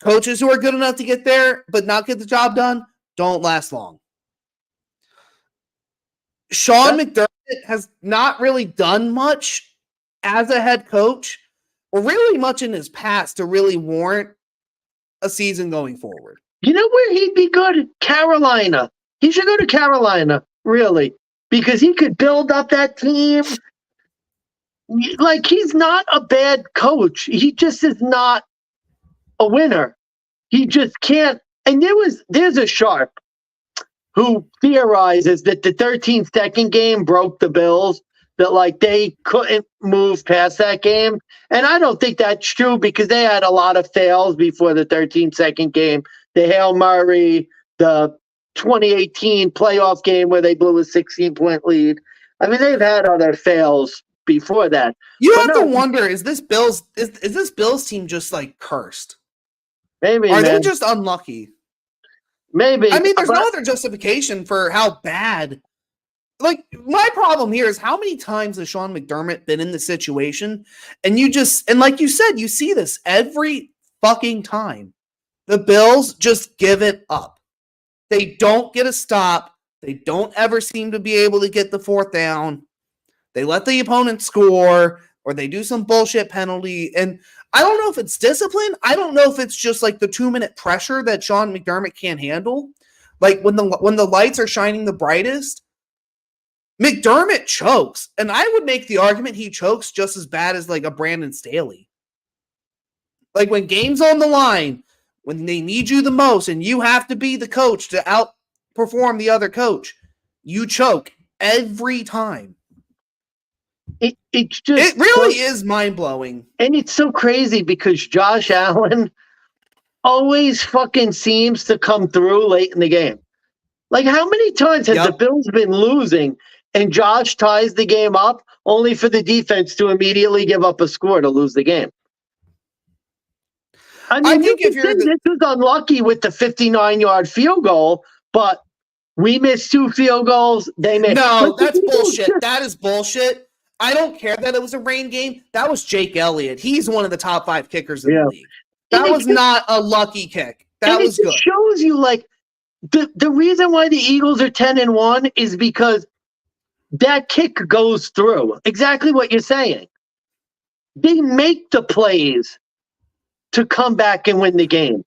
Coaches who are good enough to get there but not get the job done don't last long. Sean McDermott has not really done much as a head coach or really much in his past to really warrant a season going forward. You know where he'd be good? Carolina. He should go to Carolina, really, because he could build up that team. He's not a bad coach. He just is not a winner. He just can't. And there's a sharp who theorizes that the 13-second game broke the Bills, that they couldn't move past that game. And I don't think that's true because they had a lot of fails before the 13-second game. The Hail Murray, the 2018 playoff game where they blew a 16-point lead. I mean, they've had other fails before that. You have to wonder, is this Bills team just cursed? Maybe. Are they just unlucky? Maybe. I mean, there's no other justification for how bad. Like, my problem here is how many times has Sean McDermott been in the situation? And like you said, you see this every fucking time. The Bills just give it up. They don't get a stop. They don't ever seem to be able to get the fourth down. They let the opponent score, or they do some bullshit penalty. And I don't know if it's discipline. I don't know if it's just like the 2-minute pressure that Sean McDermott can't handle. Like when the lights are shining the brightest, McDermott chokes. And I would make the argument he chokes just as bad as like a Brandon Staley. Like when game's on the line, when they need you the most and you have to be the coach to outperform the other coach, you choke every time. It really is mind-blowing. And it's so crazy because Josh Allen always fucking seems to come through late in the game. Like, how many times has the Bills been losing and Josh ties the game up only for the defense to immediately give up a score to lose the game? I mean, this was unlucky with the 59-yard field goal, but we missed 2 field goals. They missed. No, that's bullshit. That is bullshit. I don't care that it was a rain game. That was Jake Elliott. He's one of the top 5 kickers in the league. That was not a lucky kick. That was good. It shows you, like, the reason why the Eagles are 10-1 is because that kick goes through. Exactly what you're saying. They make the plays to come back and win the game.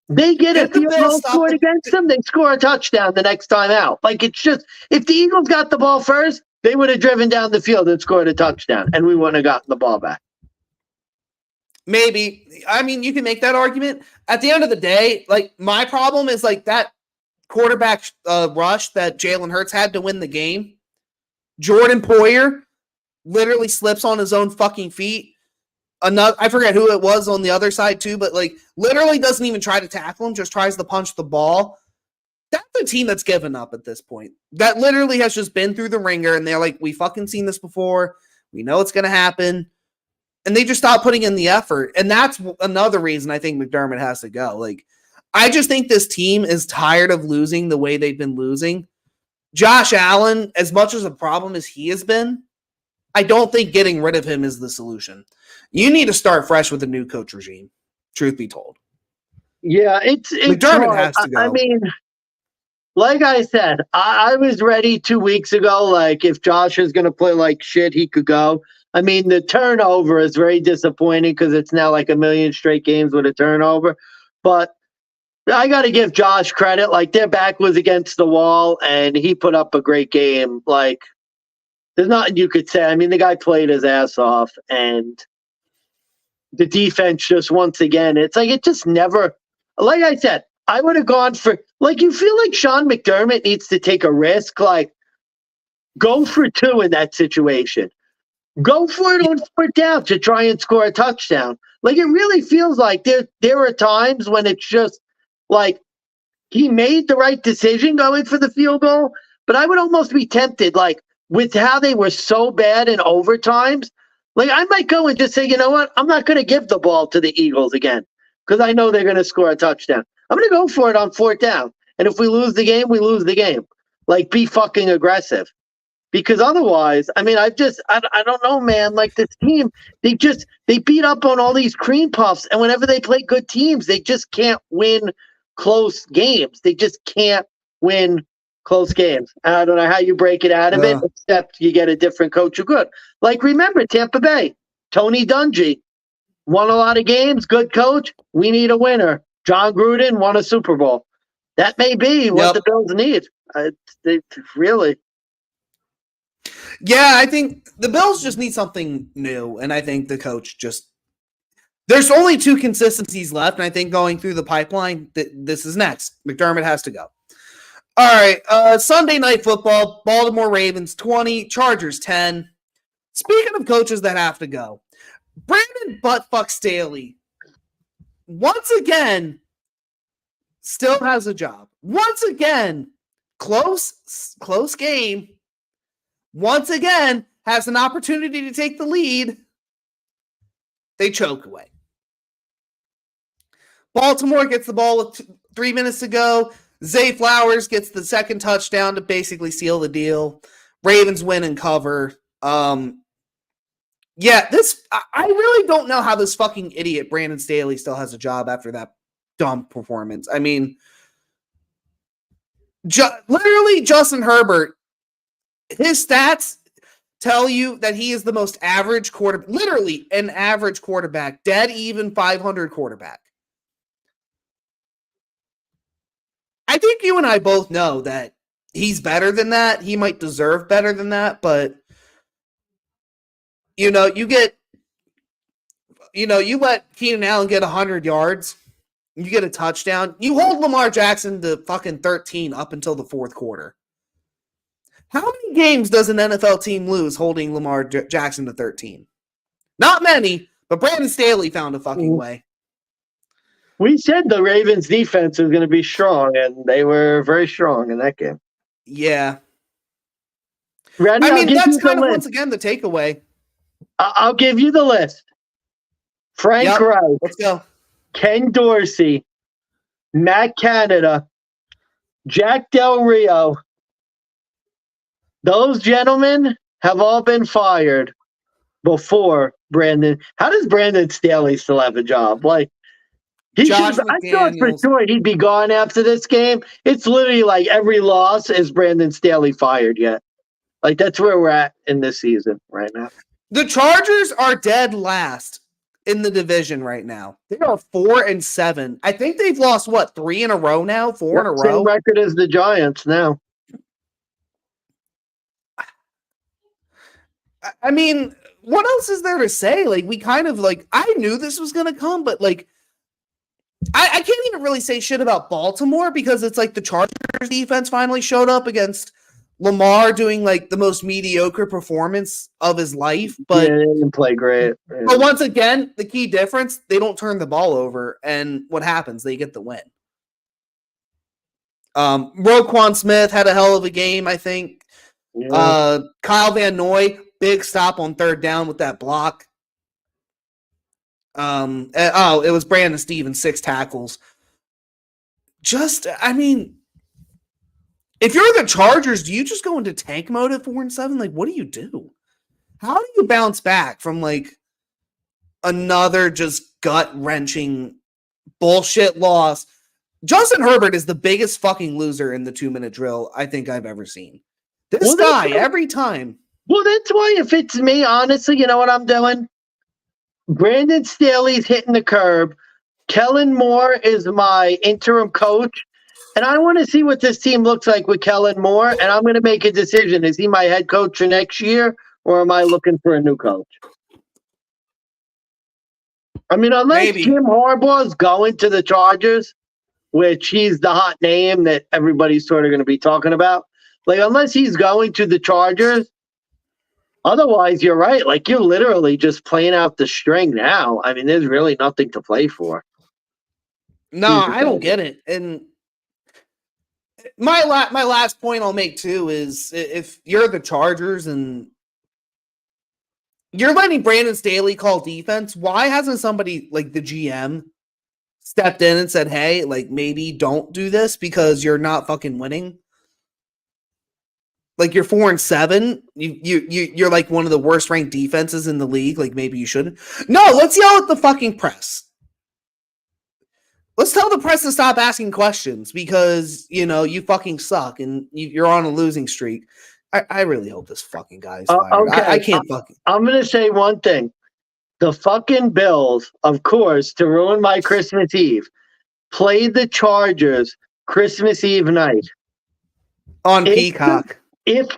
They get a field goal scored against them, they score a touchdown the next time out. Like, it's just, if the Eagles got the ball first, they would have driven down the field and scored a touchdown, and we wouldn't have gotten the ball back. Maybe. I mean, you can make that argument. At the end of the day, like, my problem is, like, that quarterback rush that Jalen Hurts had to win the game. Jordan Poyer literally slips on his own fucking feet. I forget who it was on the other side, too, but, like, literally doesn't even try to tackle him, just tries to punch the ball. That's a team that's given up at this point. That literally has just been through the ringer, and they're like, we fucking seen this before. We know it's going to happen. And they just stop putting in the effort. And that's another reason I think McDermott has to go. Like, I just think this team is tired of losing the way they've been losing. Josh Allen, as much as a problem as he has been, I don't think getting rid of him is the solution. You need to start fresh with a new coach regime, truth be told. Yeah, it's McDermott has to go. I mean, like I said, I was ready 2 weeks ago. Like, if Josh is going to play like shit, he could go. I mean, the turnover is very disappointing because it's now like a million straight games with a turnover. But I got to give Josh credit. Like, their back was against the wall, and he put up a great game. Like, there's nothing you could say. I mean, the guy played his ass off, and the defense just, once again, it's like it just never, like I said, I would have gone for, like, you feel like Sean McDermott needs to take a risk. Like, go for 2 in that situation. Go for it on 4th down to try and score a touchdown. Like, it really feels like there are times when it's just like he made the right decision going for the field goal, but I would almost be tempted, like, with how they were so bad in overtimes, like, I might go and just say, you know what? I'm not going to give the ball to the Eagles again because I know they're going to score a touchdown. I'm going to go for it on 4th down. And if we lose the game, we lose the game. Like, be fucking aggressive. Because otherwise, I mean, I don't know, man. Like, this team, they beat up on all these cream puffs. And whenever they play good teams, they just can't win close games. They just can't win close games. And I don't know how you break it out of it, except you get a different coach who good. Like, remember, Tampa Bay, Tony Dungy won a lot of games, good coach. We need a winner. John Gruden won a Super Bowl. That may be what the Bills need. They really. Yeah, I think the Bills just need something new, and I think the coach just – there's only 2 consistencies left, and I think going through the pipeline, this is next. McDermott has to go. All right, Sunday Night Football, Baltimore Ravens 20, Chargers 10. Speaking of coaches that have to go, Brandon Buttfuck Staley, once again, still has a job. Once again, close game. Once again, has an opportunity to take the lead. They choke away. Baltimore gets the ball with 3 minutes to go. Zay Flowers gets the second touchdown to basically seal the deal. Ravens win and cover. I really don't know how this fucking idiot Brandon Staley still has a job after that dumb performance. I mean, literally Justin Herbert, his stats tell you that he is the most average quarterback, literally an average quarterback, dead even 500 quarterback. I think you and I both know that he's better than that. He might deserve better than that, but you let Keenan Allen get 100 yards, you get a touchdown, you hold Lamar Jackson to fucking 13 up until the fourth quarter. How many games does an NFL team lose holding Lamar Jackson to 13? Not many, but Brandon Staley found a fucking way. We said the Ravens defense was going to be strong, and they were very strong in that game. Yeah. Randy, that's kind of once again the takeaway. I'll give you the list. Frank Reich. Let's go. Ken Dorsey. Matt Canada. Jack Del Rio. Those gentlemen have all been fired before Brandon. How does Brandon Staley still have a job? Like, I thought for sure he'd be gone after this game. It's literally like every loss is Brandon Staley fired yet. Like, that's where we're at in this season right now. The Chargers are dead last in the division right now. They are 4-7. I think they've lost, 3 in a row now? 4 in a row? Same record as the Giants now. I mean, what else is there to say? Like, we kind of, I knew this was going to come, but, I can't even really say shit about Baltimore because it's like the Chargers defense finally showed up against Lamar doing, the most mediocre performance of his life. But they didn't play great. Yeah. But once again, the key difference, they don't turn the ball over, and what happens? They get the win. Roquan Smith had a hell of a game, I think. Yeah. Kyle Van Noy, big stop on third down with that block. It was Brandon Stevens, 6 tackles. If you're the Chargers, do you just go into tank mode at 4-7? What do you do? How do you bounce back from another just gut-wrenching bullshit loss? Justin Herbert is the biggest fucking loser in the 2-minute drill I think I've ever seen. This guy, every time. Well, that's why if it's me, honestly, you know what I'm doing? Brandon Staley's hitting the curb. Kellen Moore is my interim coach. And I want to see what this team looks like with Kellen Moore. And I'm going to make a decision. Is he my head coach for next year? Or am I looking for a new coach? I mean, unless Jim Harbaugh's going to the Chargers, which he's the hot name that everybody's sort of going to be talking about. Unless he's going to the Chargers, otherwise, you're right. You're literally just playing out the string now. I mean, there's really nothing to play for. No, I don't get it. And my last point I'll make, too, is if you're the Chargers and you're letting Brandon Staley call defense, why hasn't somebody like the GM stepped in and said, hey, maybe don't do this because you're not fucking winning? You're 4-7. You're one of the worst ranked defenses in the league. Maybe you shouldn't. No, let's yell at the fucking press. Let's tell the press to stop asking questions because, you fucking suck and you're on a losing streak. I really hope this fucking guy is fired. Okay. I can't fucking. I'm going to say one thing. The fucking Bills, of course, to ruin my Christmas Eve, played the Chargers Christmas Eve night. On Peacock. If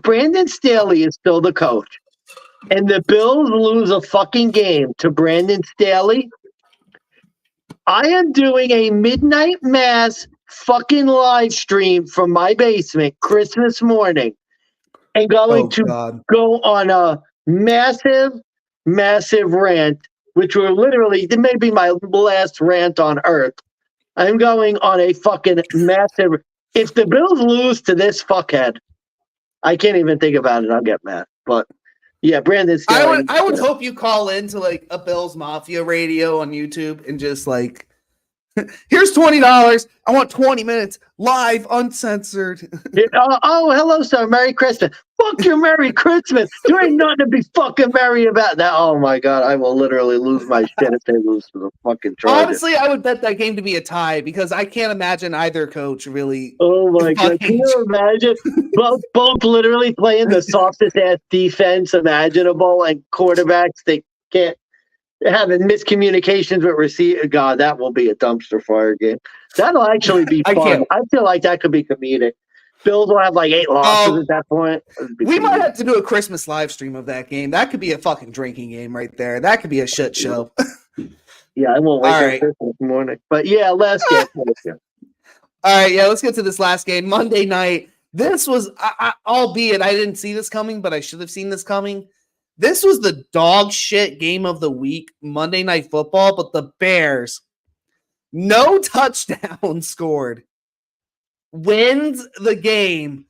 Brandon Staley is still the coach and the Bills lose a fucking game to Brandon Staley, I am doing a midnight mass fucking live stream from my basement Christmas morning and going to go on a massive rant, which will literally, it may be my last rant on earth. I'm going on a fucking massive. If the Bills lose to this fuckhead, I can't even think about it. I'll get mad. But yeah, Brandon Staley. I would hope you call into a Bills Mafia radio on YouTube and just Here's $20. I want 20 minutes live, uncensored. Hello, sir. Merry Christmas. Fuck your Merry Christmas. There ain't nothing to be fucking merry about that. Oh my God, I will literally lose my shit if they lose to the fucking Chargers. Honestly, I would bet that game to be a tie because I can't imagine either coach really. Oh my God, can you imagine both literally playing the softest ass defense imaginable and quarterbacks they can't having miscommunications with receiver. God, that will be a dumpster fire game. That'll actually be fun. I feel like that could be comedic. Bills will have like 8 losses at that point. We might have to do a Christmas live stream of that game. That could be a fucking drinking game right there. That could be a shit show. Yeah, I won't wake up Christmas morning. But yeah, last game. All right, yeah, let's get to this last game. Monday night. This was, albeit I didn't see this coming, but I should have seen this coming. This was the dog shit game of the week, Monday Night Football, but the Bears, no touchdown scored, wins the game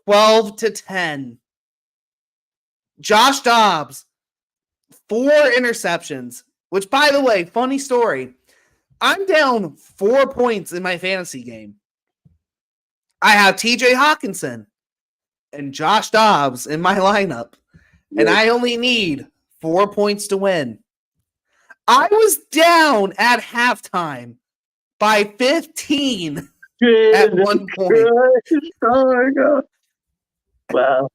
12-10. Josh Dobbs, 4 interceptions, which, by the way, funny story. I'm down 4 points in my fantasy game. I have TJ Hawkinson and Josh Dobbs in my lineup, and I only need 4 points to win. I was down at halftime by 15 at one point. Oh my God. Wow.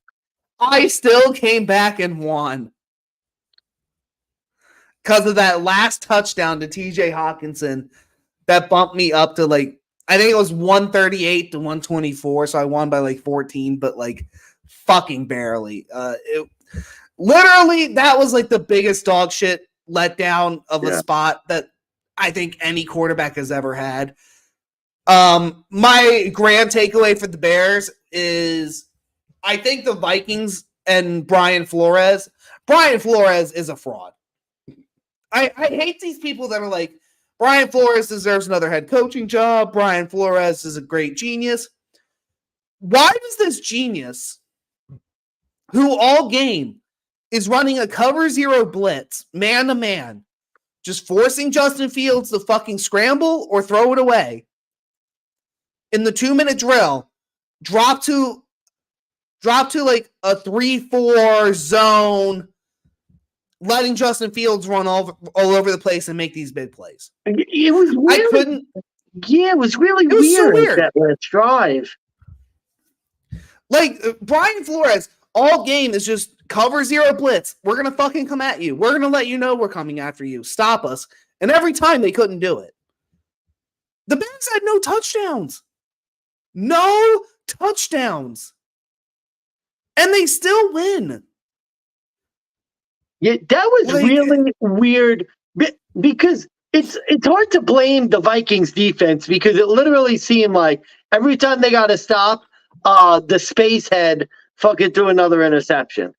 I still came back and won because of that last touchdown to TJ Hawkinson that bumped me up to like, I think it was 138-124, so I won by like 14, but like fucking barely. Literally, that was like the biggest dog shit letdown of a spot that I think any quarterback has ever had. My grand takeaway for the Bears is I think the Vikings and Brian Flores is a fraud. I hate these people that are like, Brian Flores deserves another head coaching job. Brian Flores is a great genius. Why does this genius, who all game is running a cover 0 blitz, man to man, just forcing Justin Fields to fucking scramble or throw it away, in the 2-minute drill, drop to like a 3-4 zone, letting Justin Fields run all over the place and make these big plays? It was really, it was really weird. So weird. That last drive. Like, Brian Flores, all game is just cover 0 blitz. We're going to fucking come at you. We're going to let you know we're coming after you. Stop us. And every time they couldn't do it. The Bears had no touchdowns. No touchdowns. And they still win. Yeah, that was really weird because it's hard to blame the Vikings defense because it literally seemed like every time they got to stop, the space head fucking threw another interception.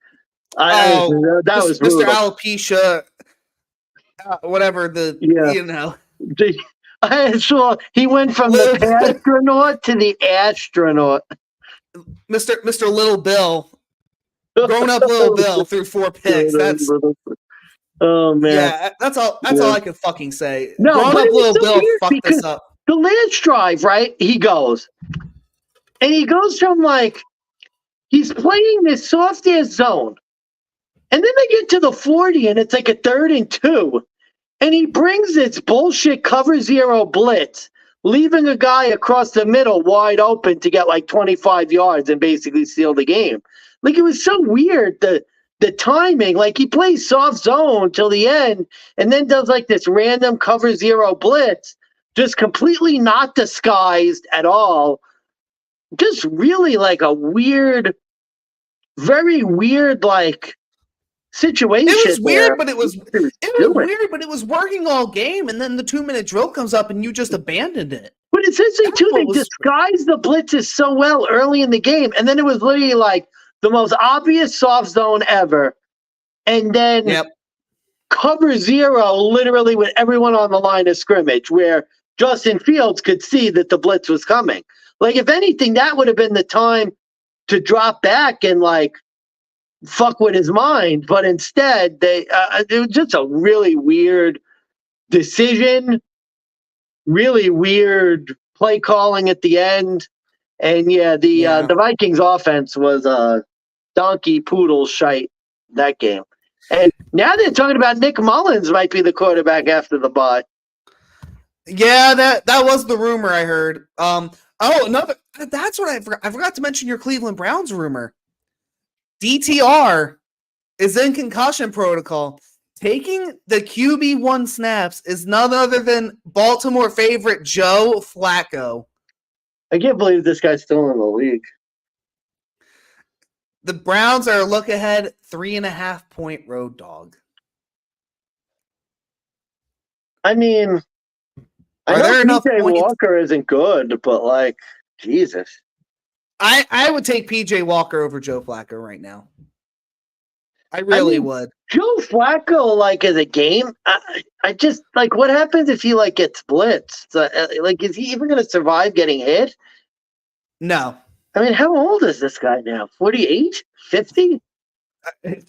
That was Mr. Alopecia, whatever you know. I saw he went from the astronaut to the astronaut. Mr. Little Bill. Grown up Little Bill threw 4 picks. That's oh man. Yeah, that's all I can fucking say. No, Grown up Little Bill fucked this up. The last drive, right? He goes from like he's playing this soft ass zone. And then they get to the 40 and it's like a 3rd and 2. And he brings this bullshit cover 0 blitz, leaving a guy across the middle wide open to get like 25 yards and basically seal the game. Like, it was so weird, the timing. Like, he plays soft zone till the end and then does like this random cover 0 blitz, just completely not disguised at all. Just really like a weird, very weird, like, situation. It was weird, but it was weird, but it was working all game, and then the 2-minute drill comes up and you just abandoned it. But essentially, too, they disguised the blitzes so well early in the game, and then it was literally like the most obvious soft zone ever, and then cover 0 literally with everyone on the line of scrimmage, where Justin Fields could see that the blitz was coming. Like, if anything, that would have been the time to drop back and like fuck with his mind, but instead it was just a really weird decision. really weird play calling at the end. And the Vikings offense was donkey poodle shite that game. And now they're talking about Nick Mullins might be the quarterback after the bye. Yeah, that was the rumor I heard. That's what I forgot. I forgot to mention your Cleveland Browns rumor. DTR is in concussion protocol. Taking the QB1 snaps is none other than Baltimore favorite Joe Flacco. I can't believe this guy's still in the league. The Browns are a look ahead 3.5-point road dog. I mean, I know PJ Walker isn't good, but Jesus. I would take PJ Walker over Joe Flacco right now. I really would. Joe Flacco, as a game, I just what happens if he gets blitzed? Is he even going to survive getting hit? No. I mean, how old is this guy now? 48? 50?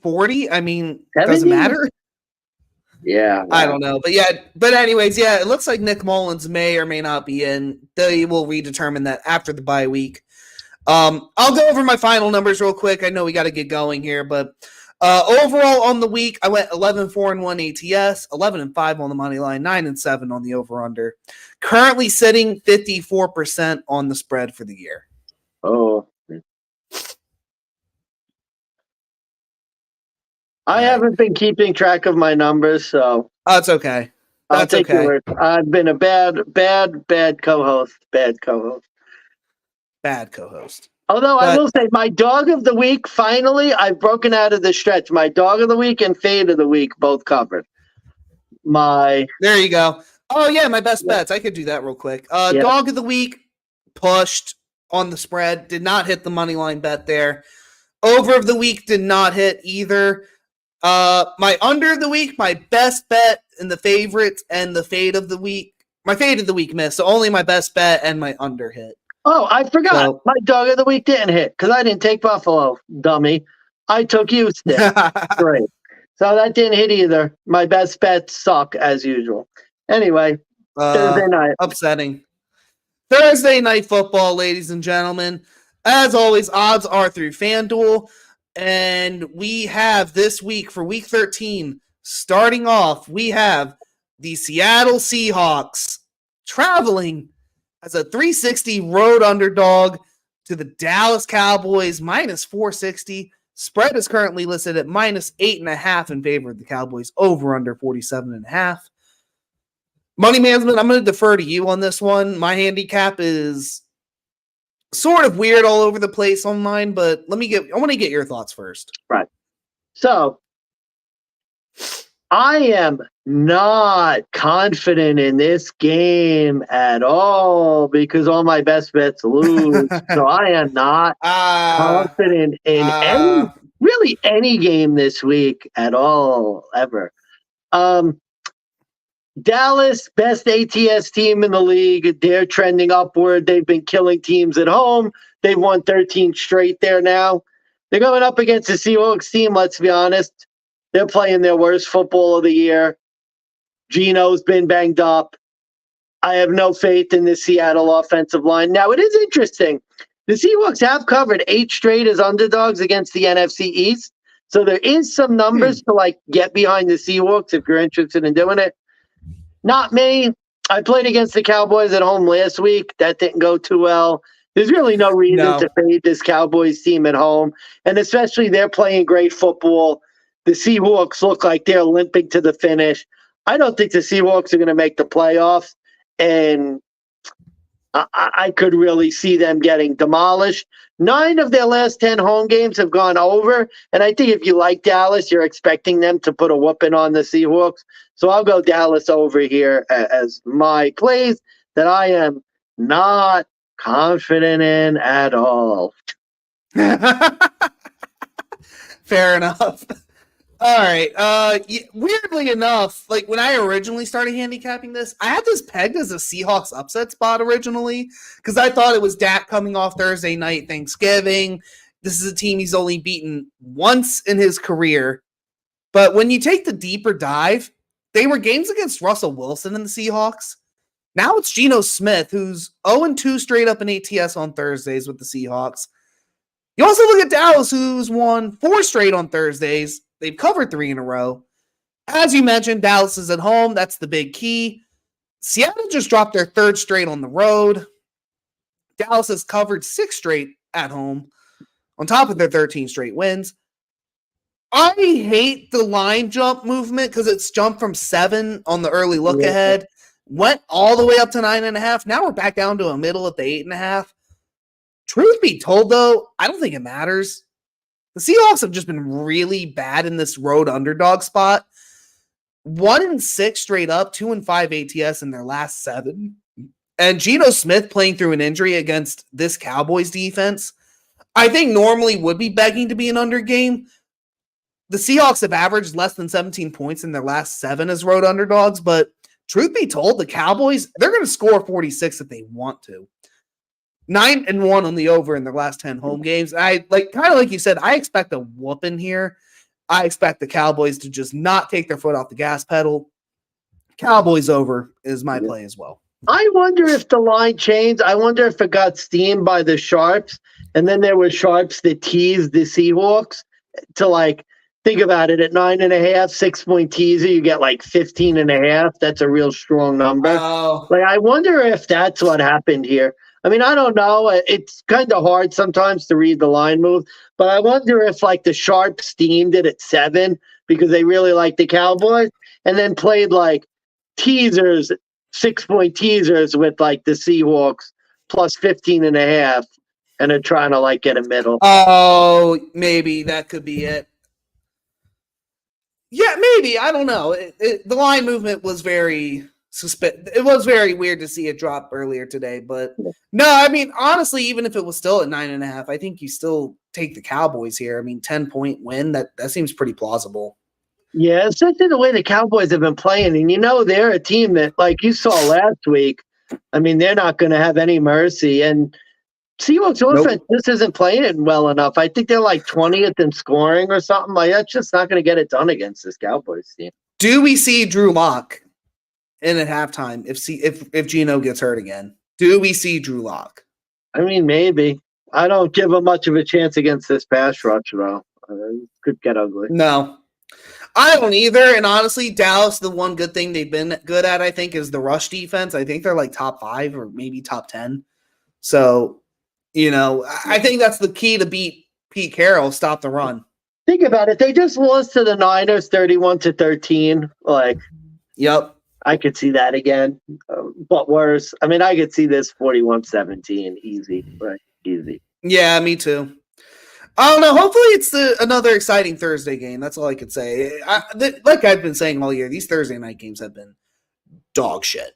40? I mean, 70? Doesn't matter. Yeah. Wow. I don't know. But anyways, it looks like Nick Mullins may or may not be in. They will redetermine that after the bye week. I'll go over my final numbers real quick. I know we got to get going here, but overall on the week, I went 11-4-1 ATS, 11-5 on the money line, 9-7 on the over/under. Currently sitting 54% on the spread for the year. Oh. I haven't been keeping track of my numbers, so that's okay. That's I'll take okay. your word. I've been a bad co-host. Bad co-host. Although I will say, my dog of the week, finally, I've broken out of the stretch. My dog of the week and fade of the week both covered. There you go. Oh, yeah, my best bets. I could do that real quick. Dog of the week, pushed on the spread. Did not hit the money line bet there. Over of the week did not hit either. My under of the week, my best bet in the favorites and the fade of the week. My fade of the week missed, so only my best bet and my under hit. Oh, I forgot. My dog of the week didn't hit because I didn't take Buffalo, dummy. I took Houston. Great. So that didn't hit either. My best bets suck as usual. Anyway, Thursday night. Upsetting. Thursday night football, ladies and gentlemen. As always, odds are through FanDuel. And we have this week for week 13, starting off, we have the Seattle Seahawks traveling as a 360 road underdog to the Dallas Cowboys, minus 460. Spread is currently listed at minus 8.5 in favor of the Cowboys, over under 47.5. Money Mansmann, I'm going to defer to you on this one. My handicap is sort of weird all over the place on mine, but I want to get your thoughts first. Right. So I am not confident in this game at all because all my best bets lose. So I am not confident in any game this week at all, ever. Dallas, best ATS team in the league. They're trending upward. They've been killing teams at home. They've won 13 straight there now. They're going up against the Seahawks team, let's be honest. They're playing their worst football of the year. Geno's been banged up. I have no faith in the Seattle offensive line. Now, it is interesting. The Seahawks have covered 8 straight as underdogs against the NFC East. So there is some numbers to get behind the Seahawks if you're interested in doing it. Not me. I played against the Cowboys at home last week. That didn't go too well. There's really no reason to fade this Cowboys team at home. And especially they're playing great football. The Seahawks look like they're limping to the finish. I don't think the Seahawks are going to make the playoffs. And I could really see them getting demolished. 9 of their last 10 home games have gone over. And I think if you like Dallas, you're expecting them to put a whooping on the Seahawks. So I'll go Dallas over here as my plays that I am not confident in at all. Fair enough. All right. Weirdly enough, when I originally started handicapping this, I had this pegged as a Seahawks upset spot originally because I thought it was Dak coming off Thursday night Thanksgiving. This is a team he's only beaten once in his career. But when you take the deeper dive, they were games against Russell Wilson and the Seahawks. Now it's Geno Smith, who's 0-2 straight up in ATS on Thursdays with the Seahawks. You also look at Dallas, who's won 4 straight on Thursdays. They've covered 3 in a row. As you mentioned, Dallas is at home. That's the big key. Seattle just dropped their 3rd straight on the road. Dallas has covered 6 straight at home on top of their 13 straight wins. I hate the line jump movement because it's jumped from 7 on the early look ahead, went all the way up to 9.5. Now we're back down to a middle at the 8.5. Truth be told, though, I don't think it matters. The Seahawks have just been really bad in this road underdog spot. 1-6 straight up, 2-5 ATS in their last 7. And Geno Smith playing through an injury against this Cowboys defense, I think normally would be begging to be an under game. The Seahawks have averaged less than 17 points in their last 7 as road underdogs, but truth be told, the Cowboys, they're going to score 46 if they want to. 9-1 on the over in their last 10 home games. I kind of like you said, I expect a whooping here. I expect the Cowboys to just not take their foot off the gas pedal. Cowboys over is my play as well. I wonder if the line changed. I wonder if it got steamed by the Sharps, and then there were Sharps that teased the Seahawks to think about it, at 9.5, 6-point teaser, you get 15.5. That's a real strong number. Oh. I wonder if that's what happened here. I mean, I don't know. It's kind of hard sometimes to read the line move, but I wonder if the Sharps steamed it at 7 because they really like the Cowboys, and then played teasers, 6-point teasers with the Seahawks plus 15.5, and they're trying to get a middle. Oh, maybe that could be it. Yeah, maybe. I don't know. The line movement was very it was very weird to see it drop earlier today, but no, I mean, honestly, even if it was still at 9.5, I think you still take the Cowboys here. I mean, 10-point win, that seems pretty plausible. Yeah, especially the way the Cowboys have been playing. And they're a team that, you saw last week, I mean, they're not going to have any mercy. And Seahawks offense just isn't playing well enough. I think they're 20th in scoring or something. That's just not going to get it done against this Cowboys team. Do we see Drew Lock in at halftime if Geno gets hurt again? Do we see Drew Lock? I mean, maybe. I don't give him much of a chance against this pass rush, though. It could get ugly. No. I don't either. And honestly, Dallas, the one good thing they've been good at, I think, is the rush defense. I think they're top 5 or maybe top 10. So, I think that's the key to beat Pete Carroll, stop the run. Think about it. They just lost to the Niners 31-13. Yep. I could see that again, but worse. I mean, I could see this 41-17 easy, right? Easy. Yeah, me too. I don't know. Hopefully it's another exciting Thursday game. That's all I could say. Like I've been saying all year, these Thursday night games have been dog shit.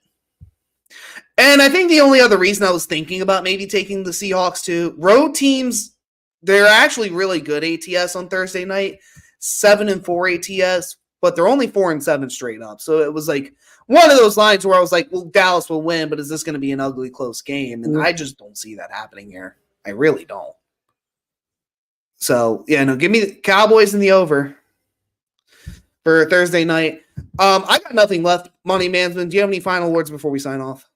And I think the only other reason I was thinking about maybe taking the Seahawks to road teams, they're actually really good ATS on Thursday night, 7-4 ATS, but they're only 4-7 straight up. So it was one of those lines where I was well, Dallas will win, but is this going to be an ugly, close game? And I just don't see that happening here. I really don't. So, yeah, no, give me the Cowboys in the over for Thursday night. I got nothing left. Money Mansmann, do you have any final words before we sign off?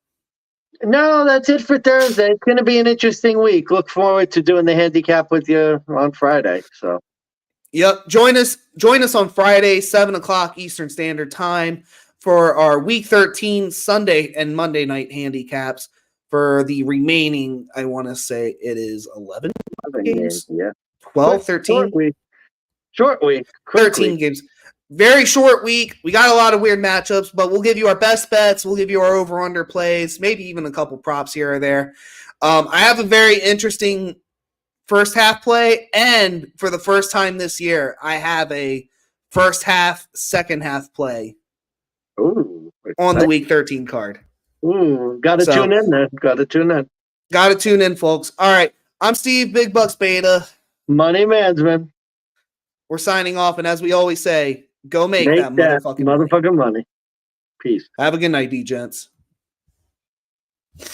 No, that's it for Thursday. It's going to be an interesting week. Look forward to doing the handicap with you on Friday. So, yep, join us on Friday, 7:00 Eastern Standard Time for our Week 13 Sunday and Monday night handicaps for the remaining. I want to say it is 11 games. Yeah. 12, 13? Short week. 13 games. Very short week. We got a lot of weird matchups, but we'll give you our best bets. We'll give you our over-under plays, maybe even a couple props here or there. I have a very interesting first half play, and for the first time this year, I have a first half, second half play on the Week 13 card. Got to tune in then. Got to tune in, folks. All right. I'm Steve, Big Bucks Beyta. Money Mansmann. We're signing off, and as we always say, go make that motherfucking money. Peace. Have a good night, DeGents.